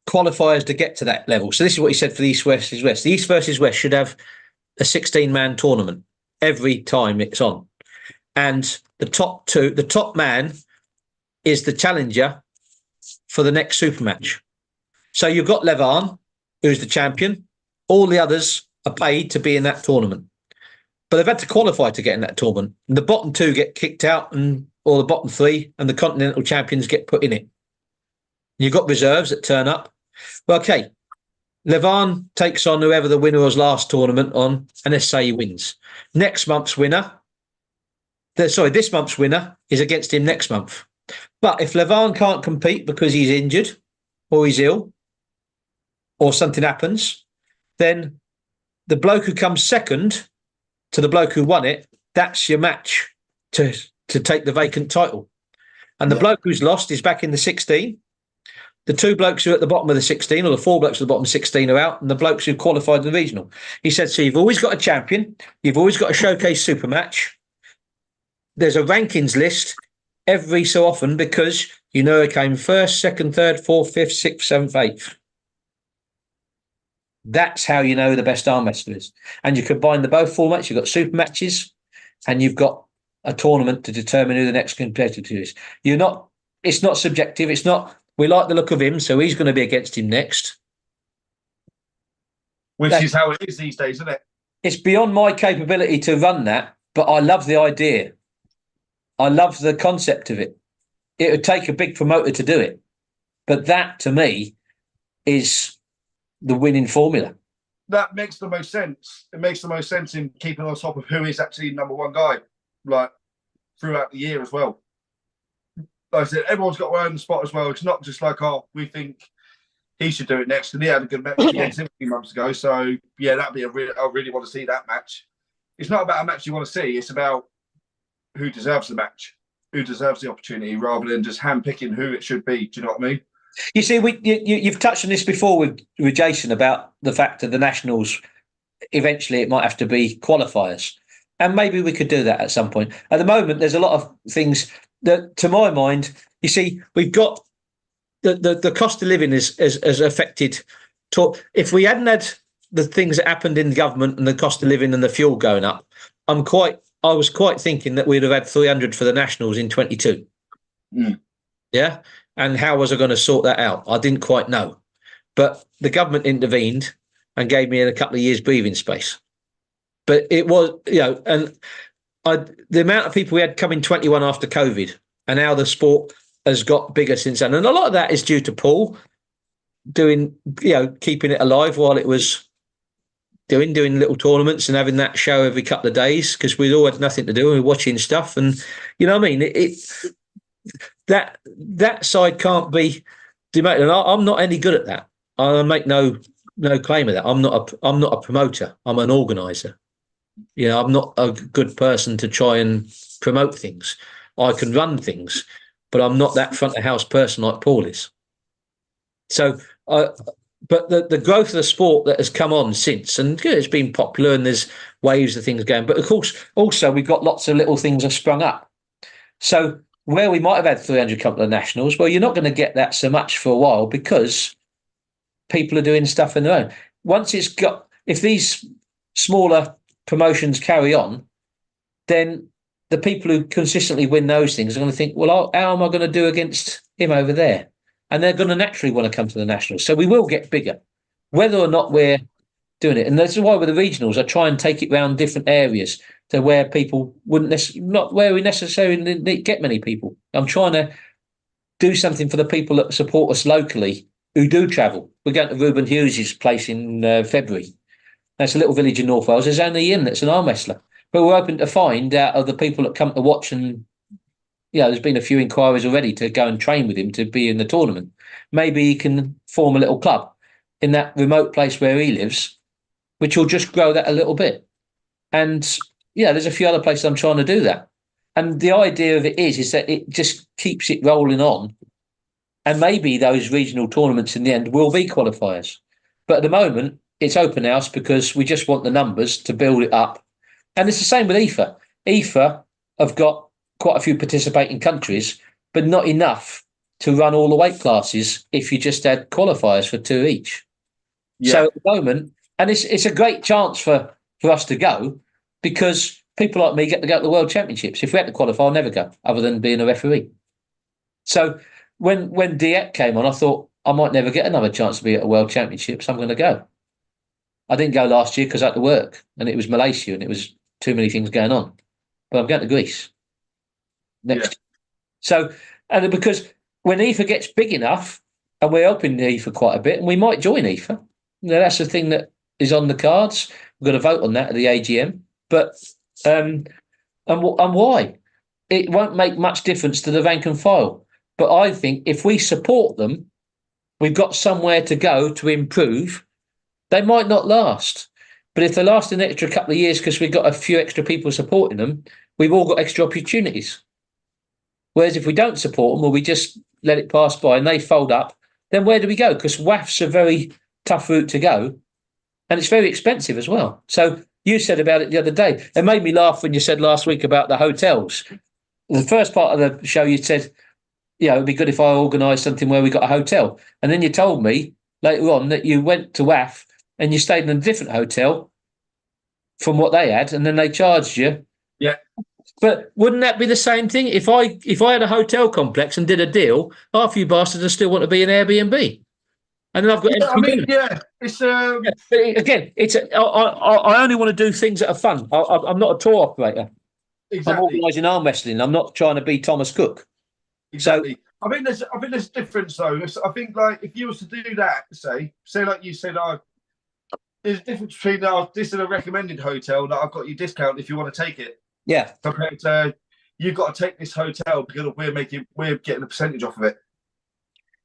qualifiers to get to that level. So this is what he said for the East versus West. The East versus West should have a 16-man tournament every time it's on. And the top man is the challenger for the next super match. So you've got Levan, who's the champion. All the others are paid to be in that tournament. But they've had to qualify to get in that tournament. And the bottom two get kicked out, or the bottom three, and the continental champions get put in it. You've got reserves that turn up. Well, okay, Levan takes on whoever the winner was last tournament on, and let's say he wins. This month's winner is against him next month. But if Levan can't compete because he's injured or he's ill or something happens, then the bloke who comes second to the bloke who won it, that's your match to take the vacant title. And the bloke who's lost is back in the 16. The two blokes who are at the bottom of the 16, or the four blokes at the bottom of 16 are out, and the blokes who qualified in the regional. He said, so you've always got a champion, you've always got a showcase super match. There's a rankings list every so often because you know it came first, second, third, fourth, fifth, sixth, seventh, eighth. That's how you know who the best arm wrestler is. And you combine the both formats. You've got super matches and you've got a tournament to determine who the next competitor is. It's not subjective. It's not, we like the look of him, so he's going to be against him next. Which is how it is these days, isn't it? It's beyond my capability to run that, but I love the idea. I love the concept of it. It would take a big promoter to do it. But that, to me, is the winning formula. That makes the most sense. It makes the most sense in keeping on top of who is actually number one guy, like, throughout the year as well. Like I said, everyone's got their own spot as well. It's not just like, oh, we think he should do it next. And he had a good match against him a few months ago. So, yeah, I really want to see that match. It's not about a match you want to see. It's about who deserves the match, who deserves the opportunity, rather than just handpicking who it should be. Do you know what I mean? You see, you've touched on this before with Jason about the fact that the Nationals, eventually it might have to be qualifiers. And maybe we could do that at some point. At the moment, there's a lot of things that, to my mind, you see, we've got the cost of living has affected. If we hadn't had the things that happened in the government and the cost of living and the fuel going up, I was quite thinking that we'd have had 300 for the Nationals in 22. Yeah. And how was I going to sort that out? I didn't quite know. But the government intervened and gave me a couple of years breathing space. But it was, and the amount of people we had come in 21 after COVID and how the sport has got bigger since then. And a lot of that is due to Paul. doing, keeping it alive while it was doing little tournaments and having that show every couple of days, because we'd all had nothing to do and we were watching stuff. And you know what I mean? That side can't be demoted. And I'm not any good at that. I make no claim of that. I'm not a promoter. I'm an organizer. I'm not a good person to try and promote things. I can run things, but I'm not that front of house person like Paul is. So, but the growth of the sport that has come on since, and it's been popular, and there's waves of things going. But of course, also we've got lots of little things have sprung up. So where we might have had 300 couple of nationals, well, you're not going to get that so much for a while, because people are doing stuff in their own. If these smaller promotions carry on, then the people who consistently win those things are going to think, well, how am I going to do against him over there? And they're going to naturally want to come to the nationals. So we will get bigger, whether or not we're doing it. And that's why with the regionals, I try and take it around different areas to where people not where we necessarily get many people. I'm trying to do something for the people that support us locally who do travel. We're going to Ruben Hughes' place in February. That's a little village in North Wales. There's only Ian that's an arm wrestler. But we're hoping to find out of the people that come to watch, and there's been a few inquiries already to go and train with him to be in the tournament. Maybe he can form a little club in that remote place where he lives, which will just grow that a little bit. And there's a few other places I'm trying to do that. And the idea of it is that it just keeps it rolling on. And maybe those regional tournaments in the end will be qualifiers. But at the moment, it's open house because we just want the numbers to build it up. And it's the same with IFA. IFA have got quite a few participating countries, but not enough to run all the weight classes if you just had qualifiers for 2 each. Yeah. So at the moment, and it's a great chance for us to go, because people like me get to go to the World Championships. If we had to qualify, I'll never go, other than being a referee. So when Diet came on, I thought I might never get another chance to be at a World Championships. I'm going to go. I didn't go last year because I had to work, and it was Malaysia, and it was too many things going on. But I'm going to Greece next year. So, and because when IFA gets big enough, and we're helping IFA quite a bit, and we might join IFA. That's the thing that is on the cards. We're going to vote on that at the AGM. But and why? It won't make much difference to the rank and file. But I think if we support them, we've got somewhere to go to improve. They might not last. But if they last an extra couple of years because we've got a few extra people supporting them, we've all got extra opportunities. Whereas if we don't support them, or we just let it pass by and they fold up, then where do we go? Because WAF's a very tough route to go, and it's very expensive as well. So you said about it the other day. It made me laugh when you said last week about the hotels. The first part of the show, you said, it'd be good if I organised something where we got a hotel. And then you told me later on that you went to WAF and you stayed in a different hotel from what they had, and then they charged you. Yeah. But wouldn't that be the same thing? If I had a hotel complex and did a deal, half you bastards would still want to be an Airbnb. And then I've got... it's... But again, I only want to do things that are fun. I'm not a tour operator. Exactly. I'm organising arm wrestling. I'm not trying to be Thomas Cook. Exactly. So, I think there's a difference though. I think like if you was to do that, say like you said, there's a difference between this is a recommended hotel that I've got you discount if you want to take it. Yeah. Compared to you've got to take this hotel because we're getting a percentage off of it.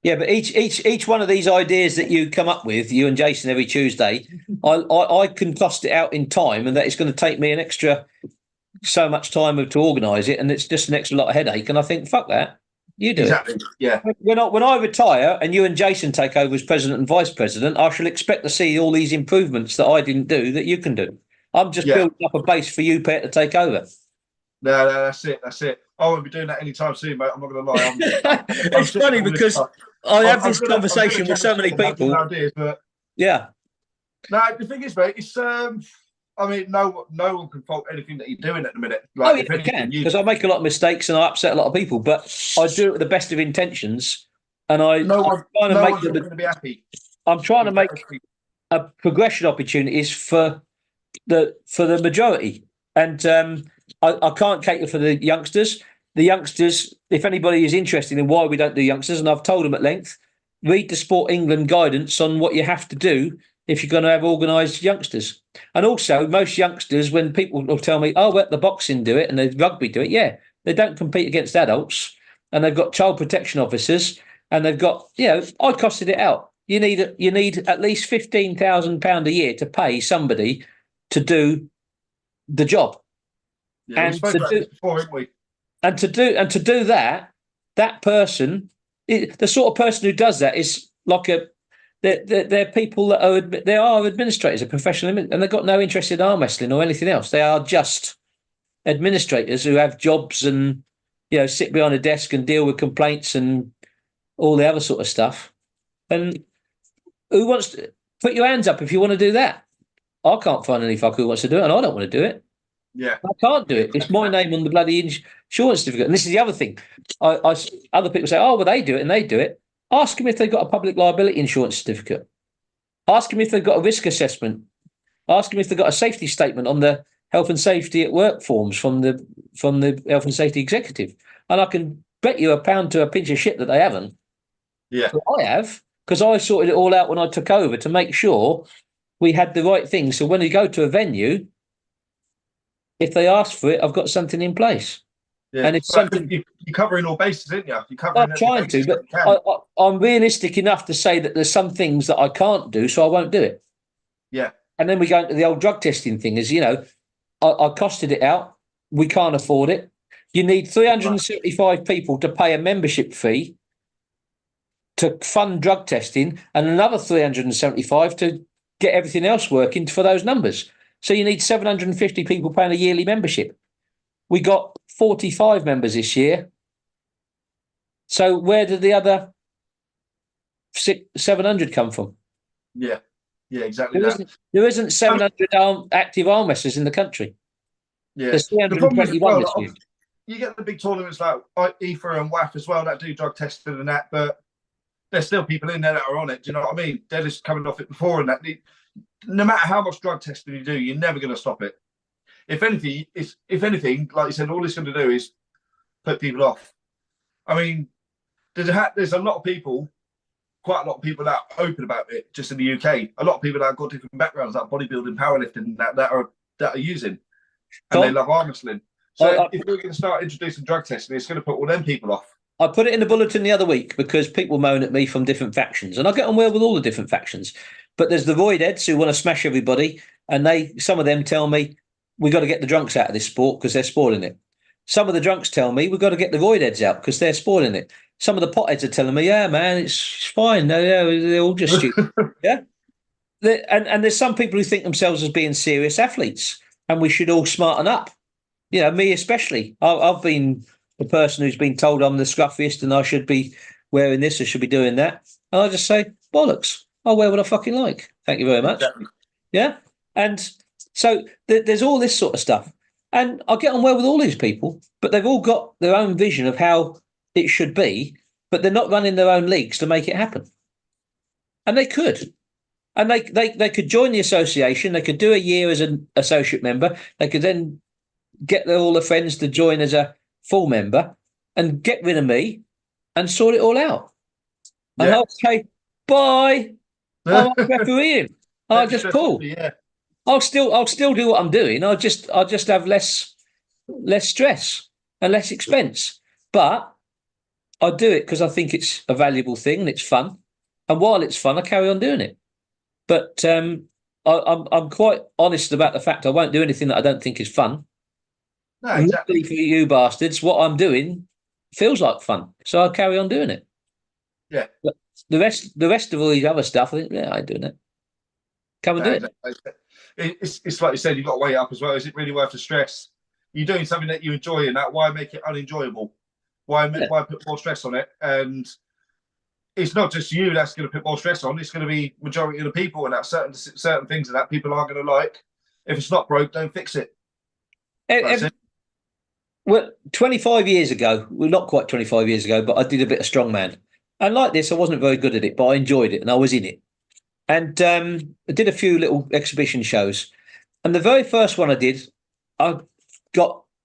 Yeah, but each one of these ideas that you come up with, you and Jason, every Tuesday, I can cost it out in time, and that it's going to take me an extra so much time to organise it, and it's just an extra lot of headache. And I think, fuck that, you do it. Yeah. When I retire and you and Jason take over as president and vice president, I shall expect to see all these improvements that I didn't do that you can do. I'm just building up a base for you, Pet, to take over. No, that's it. I won't be doing that anytime soon, mate. I'm not going to lie. It's funny because I have this conversation with so many people. Ideas, but yeah. No, the thing is, mate, it's I mean, no one can fault anything that you're doing at the minute. Like, you can, because I make a lot of mistakes and I upset a lot of people, but I do it with the best of intentions, and I'm trying to be happy. I'm trying to make a progression opportunities for the majority, and I can't cater for the youngsters. The youngsters, if anybody is interested in why we don't do youngsters, and I've told them at length, read the Sport England guidance on what you have to do if you're going to have organised youngsters. And also, most youngsters, when people will tell me, oh, well, the boxing do it and the rugby do it, yeah, they don't compete against adults, and they've got child protection officers, and they've got, I costed it out. You need at least £15,000 a year to pay somebody to do the job. Yeah, we spoke about this before, haven't we? And to do that person, the sort of person who does that is like they're people that they are administrators, a professional, and they've got no interest in arm wrestling or anything else. They are just administrators who have jobs and sit behind a desk and deal with complaints and all the other sort of stuff. And who wants to put your hands up if you want to do that? I can't find any fucker who wants to do it, and I don't want to do it. Yeah, I can't do it. It's my name on the bloody insurance certificate. And this is the other thing. Other people say, oh, well, they do it and they do it. Ask them if they've got a public liability insurance certificate. Ask them if they've got a risk assessment. Ask them if they've got a safety statement on the health and safety at work forms from the health and safety executive. And I can bet you £1 to a pinch of shit that they haven't. Yeah, but I have, because I sorted it all out when I took over to make sure we had the right thing. So when you go to a venue, if they ask for it, I've got something in place. Yeah. And it's something you're covering all bases, aren't you? You're covering. I'm trying to, but I'm realistic enough to say that there's some things that I can't do, so I won't do it. Yeah. And then we go into the old drug testing thing. As I costed it out. We can't afford it. You need 375 people to pay a membership fee to fund drug testing, and another 375 to get everything else working for those numbers. So you need 750 people paying a yearly membership. We got 45 members this year. So where did the other 700 come from? Yeah, exactly. There isn't 700 active arm wrestlers in the country. Yeah, there's 321 this year. You get the big tournaments like IFA and WAF as well that do drug testing and that, but there's still people in there that are on it. Do you know what I mean? They're just coming off it before and that. No matter how much drug testing you do, you're never going to stop it. If anything, like you said, all it's going to do is put people off. I mean, there's a lot of people, quite a lot of people that are open about it just in the UK. A lot of people that have got different backgrounds, like bodybuilding, powerlifting, that are using, and they love arm wrestling. So if we're going to start introducing drug testing, it's going to put all them people off. I put it in the bulletin the other week because people moan at me from different factions, and I get on well with all the different factions. But there's the void heads who want to smash everybody, and some of them tell me we've got to get the drunks out of this sport because they're spoiling it. Some of the drunks tell me we've got to get the void heads out because they're spoiling it. Some of the potheads are telling me, yeah, man, it's fine. No, they're all just stupid. Yeah. And there's some people who think themselves as being serious athletes, and we should all smarten up. Me especially. I've been the person who's been told I'm the scruffiest and I should be wearing this or should be doing that. And I just say, bollocks. I'll wear what I fucking like. Thank you very much. Exactly. Yeah. And so there's all this sort of stuff. And I get on well with all these people, but they've all got their own vision of how it should be, but they're not running their own leagues to make it happen. And they could. And they could join the association. They could do a year as an associate member. They could then get all their friends to join as a full member and get rid of me and sort it all out. And I'll say, bye. I'm refereeing. I'll just pull. Yeah. I'll still do what I'm doing. I'll just have less stress and less expense. But I do it because I think it's a valuable thing and it's fun. And while it's fun, I carry on doing it. But I'm quite honest about the fact I won't do anything that I don't think is fun. No, exactly. For you bastards, what I'm doing feels like fun, so I'll carry on doing it. Yeah. But the rest of all these other stuff, I think, yeah, I'm doing it. Come and do it. It's like you said, you've got to weigh up as well. Is it really worth the stress? You're doing something that you enjoy, and that why make it unenjoyable? Why put more stress on it? And it's not just you that's going to put more stress on. It's going to be majority of the people, and that certain things that people aren't going to like. If it's not broke, don't fix it. Well, 25 years ago, well, not quite 25 years ago, but I did a bit of strongman. And like this, I wasn't very good at it, but I enjoyed it and I was in it. And I did a few little exhibition shows. And the very first one I did, I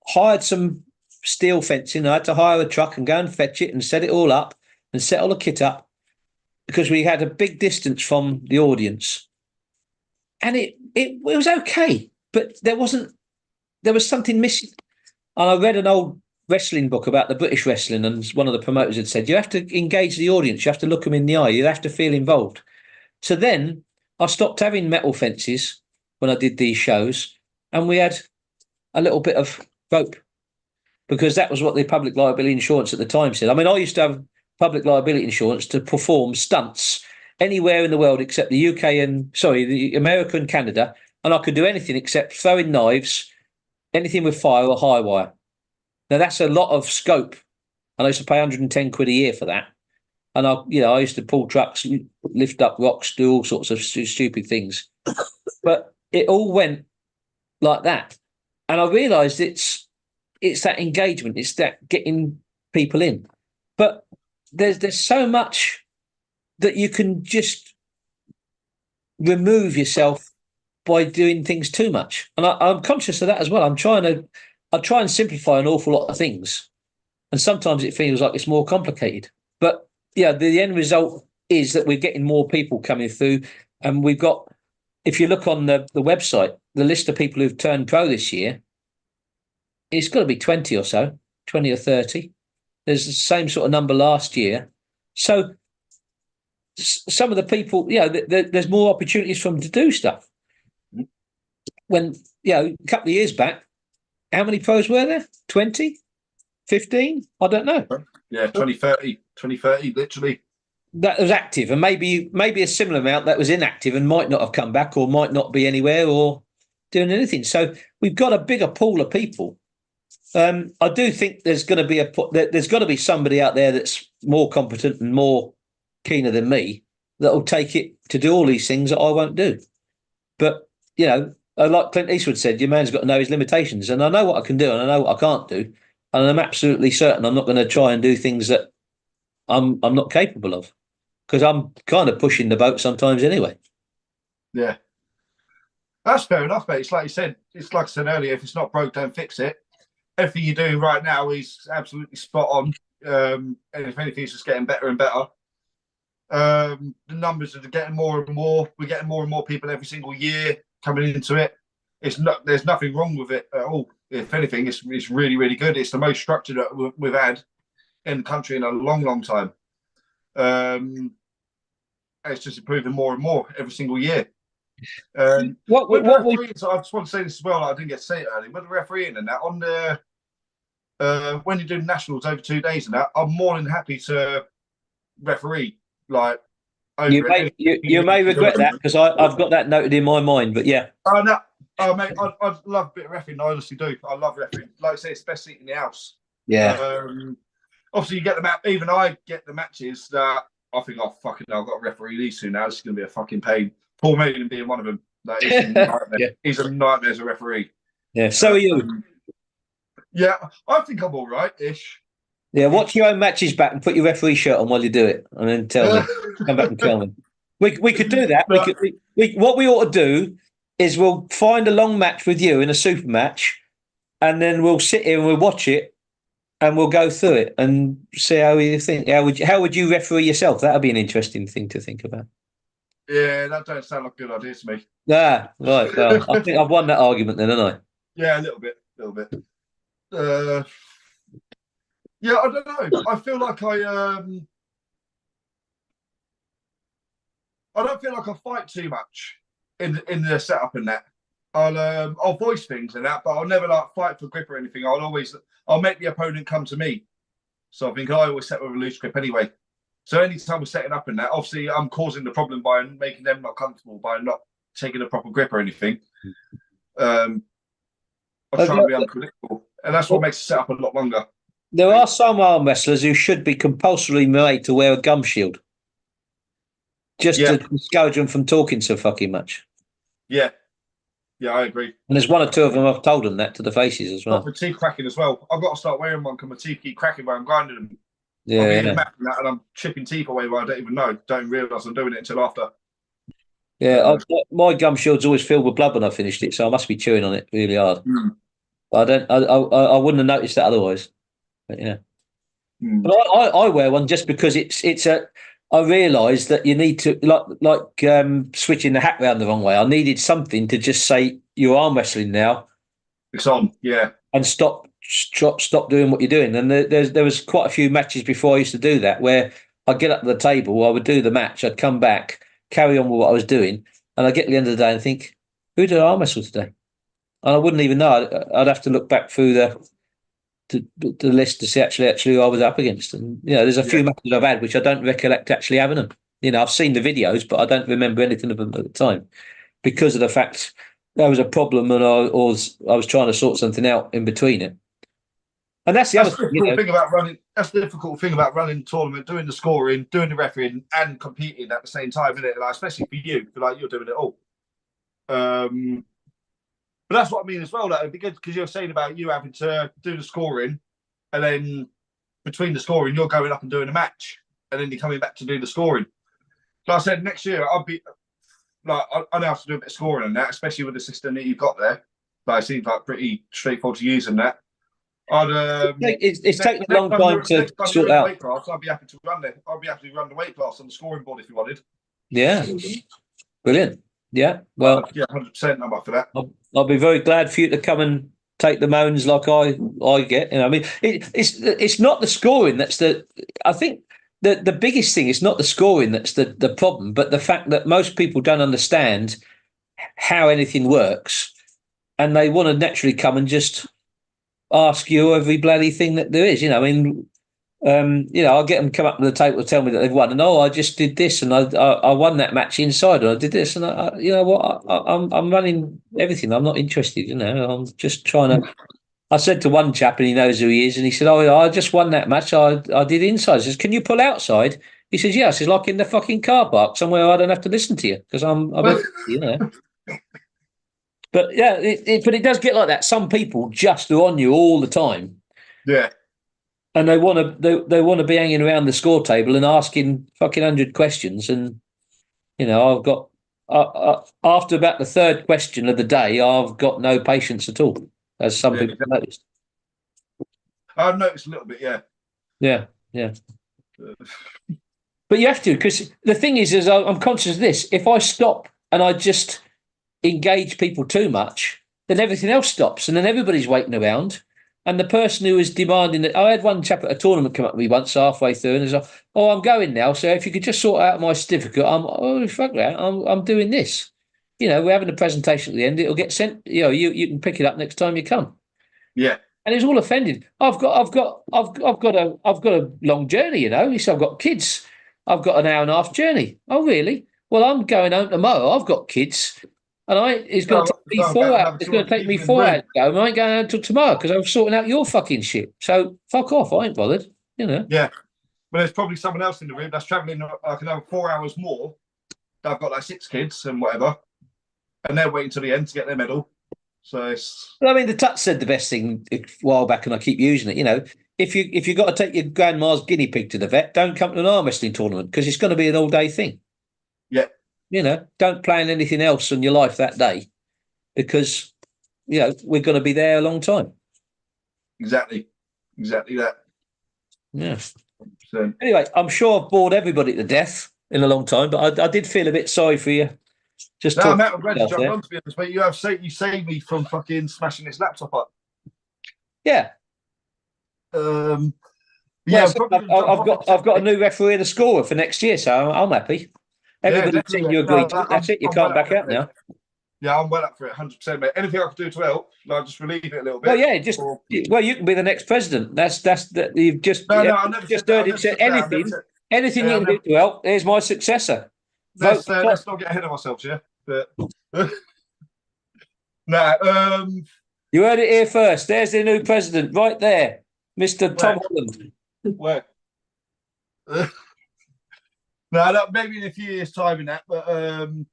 hired some steel fencing. I had to hire a truck and go and fetch it and set it all up and set all the kit up. because we had a big distance from the audience, and it was okay, but there was something missing. And I read an old wrestling book about the British wrestling, and one of the promoters had said, you have to engage the audience, you have to look them in the eye, you have to feel involved. So then I stopped having metal fences when I did these shows, and we had a little bit of rope, because that was what the public liability insurance at the time said. I mean, I used to have public liability insurance to perform stunts anywhere in the world except the the America and Canada, and I could do anything except throwing knives, anything with fire or high wire. Now that's a lot of scope, and I used to pay 110 quid a year for that. And I used to pull trucks, lift up rocks, do all sorts of stupid things. But it all went like that, and I realised it's that engagement, it's that getting people in. But there's so much that you can just remove yourself by doing things too much, and I'm conscious of that as well. I try and simplify an awful lot of things, and sometimes it feels like it's more complicated. But yeah, the end result is that we're getting more people coming through, and we've got, if you look on the website, the list of people who've turned pro this year, it's got to be 20 or so, 20 or 30. There's the same sort of number last year. So some of the people, there's more opportunities for them to do stuff. When, a couple of years back, how many pros were there? 20? 15? I don't know. Yeah, 2030, literally. That was active, and maybe a similar amount that was inactive and might not have come back or might not be anywhere or doing anything. So we've got a bigger pool of people. I do think there's going to be somebody out there that's more competent and more keener than me that will take it to do all these things that I won't do. But, like Clint Eastwood said, your man's got to know his limitations, and I know what I can do and I know what I can't do. And I'm absolutely certain I'm not going to try and do things that I'm not capable of, because I'm kind of pushing the boat sometimes anyway. Yeah. That's fair enough, mate. It's like you said, like I said earlier, if it's not broke, don't fix it. Everything you're doing right now is absolutely spot on. And if anything, it's just getting better and better. The numbers are getting more and more. We're getting more and more people every single year coming into it. There's nothing wrong with it at all. If anything, it's really, really good. It's the most structured that we've had in the country in a long, long time. It's just improving more and more every single year. I just want to say this as well. I didn't get to say it earlier. With the refereeing and that, on the when you do nationals over 2 days and that, I'm more than happy to referee. Like, you may regret that, because I've got that noted in my mind. But yeah. Oh no, mate, I love a bit of refereeing. I honestly do. I love refereeing. Like I say, it's the best seat in the house. Yeah. Obviously, you get the match. Even I get the matches that I think, oh fucking hell, I've got to referee these two now. This is going to be a fucking pain. Paul Megan being one of them. Like, he's a nightmare. Yeah. He's a nightmare as a referee. Yeah. So are you. Yeah, I think I'm all right-ish. Yeah, watch your own matches back and put your referee shirt on while you do it, and then tell me. Come back and tell me. We could do that. What we ought to do is we'll find a long match with you in a super match, and then we'll sit here and we'll watch it, and we'll go through it and see how you think. How would you referee yourself? That would be an interesting thing to think about. Yeah, that don't sound like a good idea to me. Ah, right. Well, I think I've won that argument then, haven't I? Yeah, a little bit. Yeah, I don't know. I feel like I don't feel like I fight too much in the setup and that. I'll voice things and that, but I'll never like fight for grip or anything. I'll make the opponent come to me. So I think I always set with a loose grip anyway. So anytime we're setting up in that, obviously I'm causing the problem by making them not comfortable, by not taking a proper grip or anything. I try to be unpredictable, and that's what makes the setup a lot longer. There are some arm wrestlers who should be compulsorily made to wear a gum shield, just to discourage them from talking so fucking much. Yeah, I agree. And there's one or two of them I've told them that to the faces as well. For teeth cracking as well. I've got to start wearing one because my teeth keep cracking while I'm grinding them. Yeah, and I'm chipping teeth away while I don't even know. Don't realise I'm doing it until after. Yeah, my gum shield's always filled with blood when I finished it, so I must be chewing on it really hard. I wouldn't have noticed that otherwise. But yeah, but I wear one just because it's a. I realised that you need to switching the hat round the wrong way. I needed something to just say you're arm wrestling now. It's on, yeah. And stop doing what you're doing. And there was quite a few matches before I used to do that, where I'd get up to the table, I would do the match, I'd come back, carry on with what I was doing, and I'd get to the end of the day and think, who did I arm wrestle today? And I wouldn't even know. I'd have to look back through the list to see actually who I was up against. And there's a few matches I've had which I don't recollect actually having them. I've seen the videos, but I don't remember anything of them at the time because of the fact there was a problem and I was trying to sort something out in between it. And that's the other thing about running. That's the difficult thing about running the tournament, doing the scoring, doing the refereeing, and competing at the same time, isn't it? Like, especially for you, you're doing it all. But that's what I mean as well. Like, it'd be good because you're saying about you having to do the scoring, and then between the scoring, you're going up and doing a match, and then you're coming back to do the scoring. Like I said, next year I'll be like I know how to do a bit of scoring on that, especially with the system that you've got there. Like, it seems like pretty straightforward to use in that. It's taken a long time to sort out. Weight class, I'd be happy to run there. I'd be happy to run the weight class on the scoring board if you wanted. Yeah, brilliant. Yeah, well, 100%. I'm up for that. I'll be very glad for you to come and take the moans like I get. I mean, it's not the scoring that's the. I think the biggest thing is not the scoring that's the problem, but the fact that most people don't understand how anything works, and they want to naturally come and just ask you every bloody thing that there is. I'll get them come up to the table to tell me that they've won, and I just did this, and I won that match inside, and I did this, and I'm running everything. I'm not interested, I'm just trying to. I said to one chap, and he knows who he is, and he said, "Oh, I just won that match. I did inside." I says, "Can you pull outside?" He says, "Yeah." I says, "Like in the fucking car park somewhere. I don't have to listen to you because I'm But yeah, but it does get like that. Some people just are on you all the time. Yeah. And they want to be hanging around the score table and asking fucking 100 questions. And I've got after about the third question of the day, I've got no patience at all, as some people have noticed. I've noticed a little bit, yeah. Yeah. But you have to, because the thing is I'm conscious of this. If I stop and I just engage people too much, then everything else stops, and then everybody's waiting around. And the person who was demanding that, I had one chap at a tournament come up to me once halfway through, and he's like, "Oh, I'm going now, so if you could just sort out my certificate, fuck that, I'm doing this. We're having a presentation at the end. It'll get sent. You can pick it up next time you come." Yeah. And he's all offended. I've got a long journey. He said, "I've got kids. I've got an hour and a half journey." "Oh, really? Well, I'm going home tomorrow. I've got kids. And it's going to take me 4 hours. It's going to take me 4 hours to go. And I ain't going home until tomorrow because I'm sorting out your fucking shit. So fuck off. I ain't bothered. Yeah. But there's probably someone else in the room that's travelling like another 4 hours more. I've got like 6 kids and whatever, and they're waiting till the end to get their medal. So it's. Well, I mean, the Tut said the best thing a while back, and I keep using it. If you've got to take your grandma's guinea pig to the vet, don't come to an arm wrestling tournament because it's going to be an all day thing. Yeah. Don't plan anything else in your life that day because, we're going to be there a long time. Exactly that. Yeah. So. Anyway, I'm sure I've bored everybody to death in a long time, but I did feel a bit sorry for you. I'm out of breath to jump on, to be honest, mate. You saved me from fucking smashing this laptop up. Yeah. Yeah, so I've got a new referee and a scorer for next year, so I'm happy. Everybody's seen you agree to it. That's it. You can't back out now. Yeah, I'm well up for it, 100%, mate. Anything I can do to help, I'll just relieve it a little bit. Well, yeah, you can be the next president. That's that. You've just just heard him say anything you can do to help. There's my successor. Let's not get ahead of ourselves, yeah. But you heard it here first. There's the new president, right there, Mr. Tom Holland. Where? Maybe in a few years' time in that, but to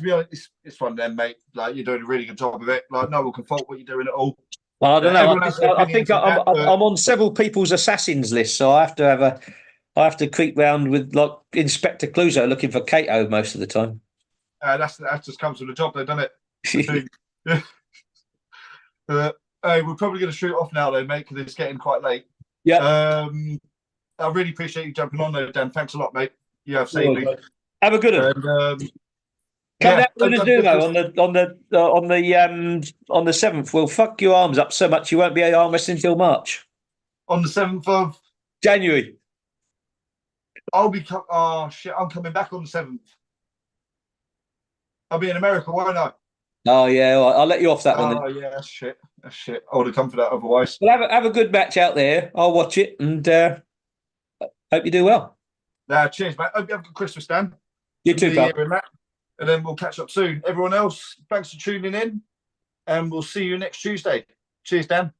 be honest, it's one of them, mate. Like, you're doing a really good job of it. Like, no one can fault what you're doing at all. Well, I don't know. I think I'm on several people's assassins list, so I have to creep round with like Inspector Clouseau looking for Kato most of the time. That just comes with the job, though, doesn't it? Hey, we're probably going to shoot off now, though, mate, because it's getting quite late. Yeah. I really appreciate you jumping on there, Dan. Thanks a lot, mate. You have saved me. Have a good one. And, Come yeah, down to Zumo on the 7th. We'll fuck your arms up so much you won't be arm wrestling until March. on the 7th of January. oh shit, I'm coming back on the 7th. I'll be in America, won't I? Oh yeah, I'll let you off that one. Oh yeah, that's shit. That's shit. I would have come for that otherwise. Well, have a good match out there. I'll watch it and hope you do well. Cheers, mate. Hope you have a good Christmas, Dan. You too, pal. And then we'll catch up soon. Everyone else, thanks for tuning in, and we'll see you next Tuesday. Cheers, Dan.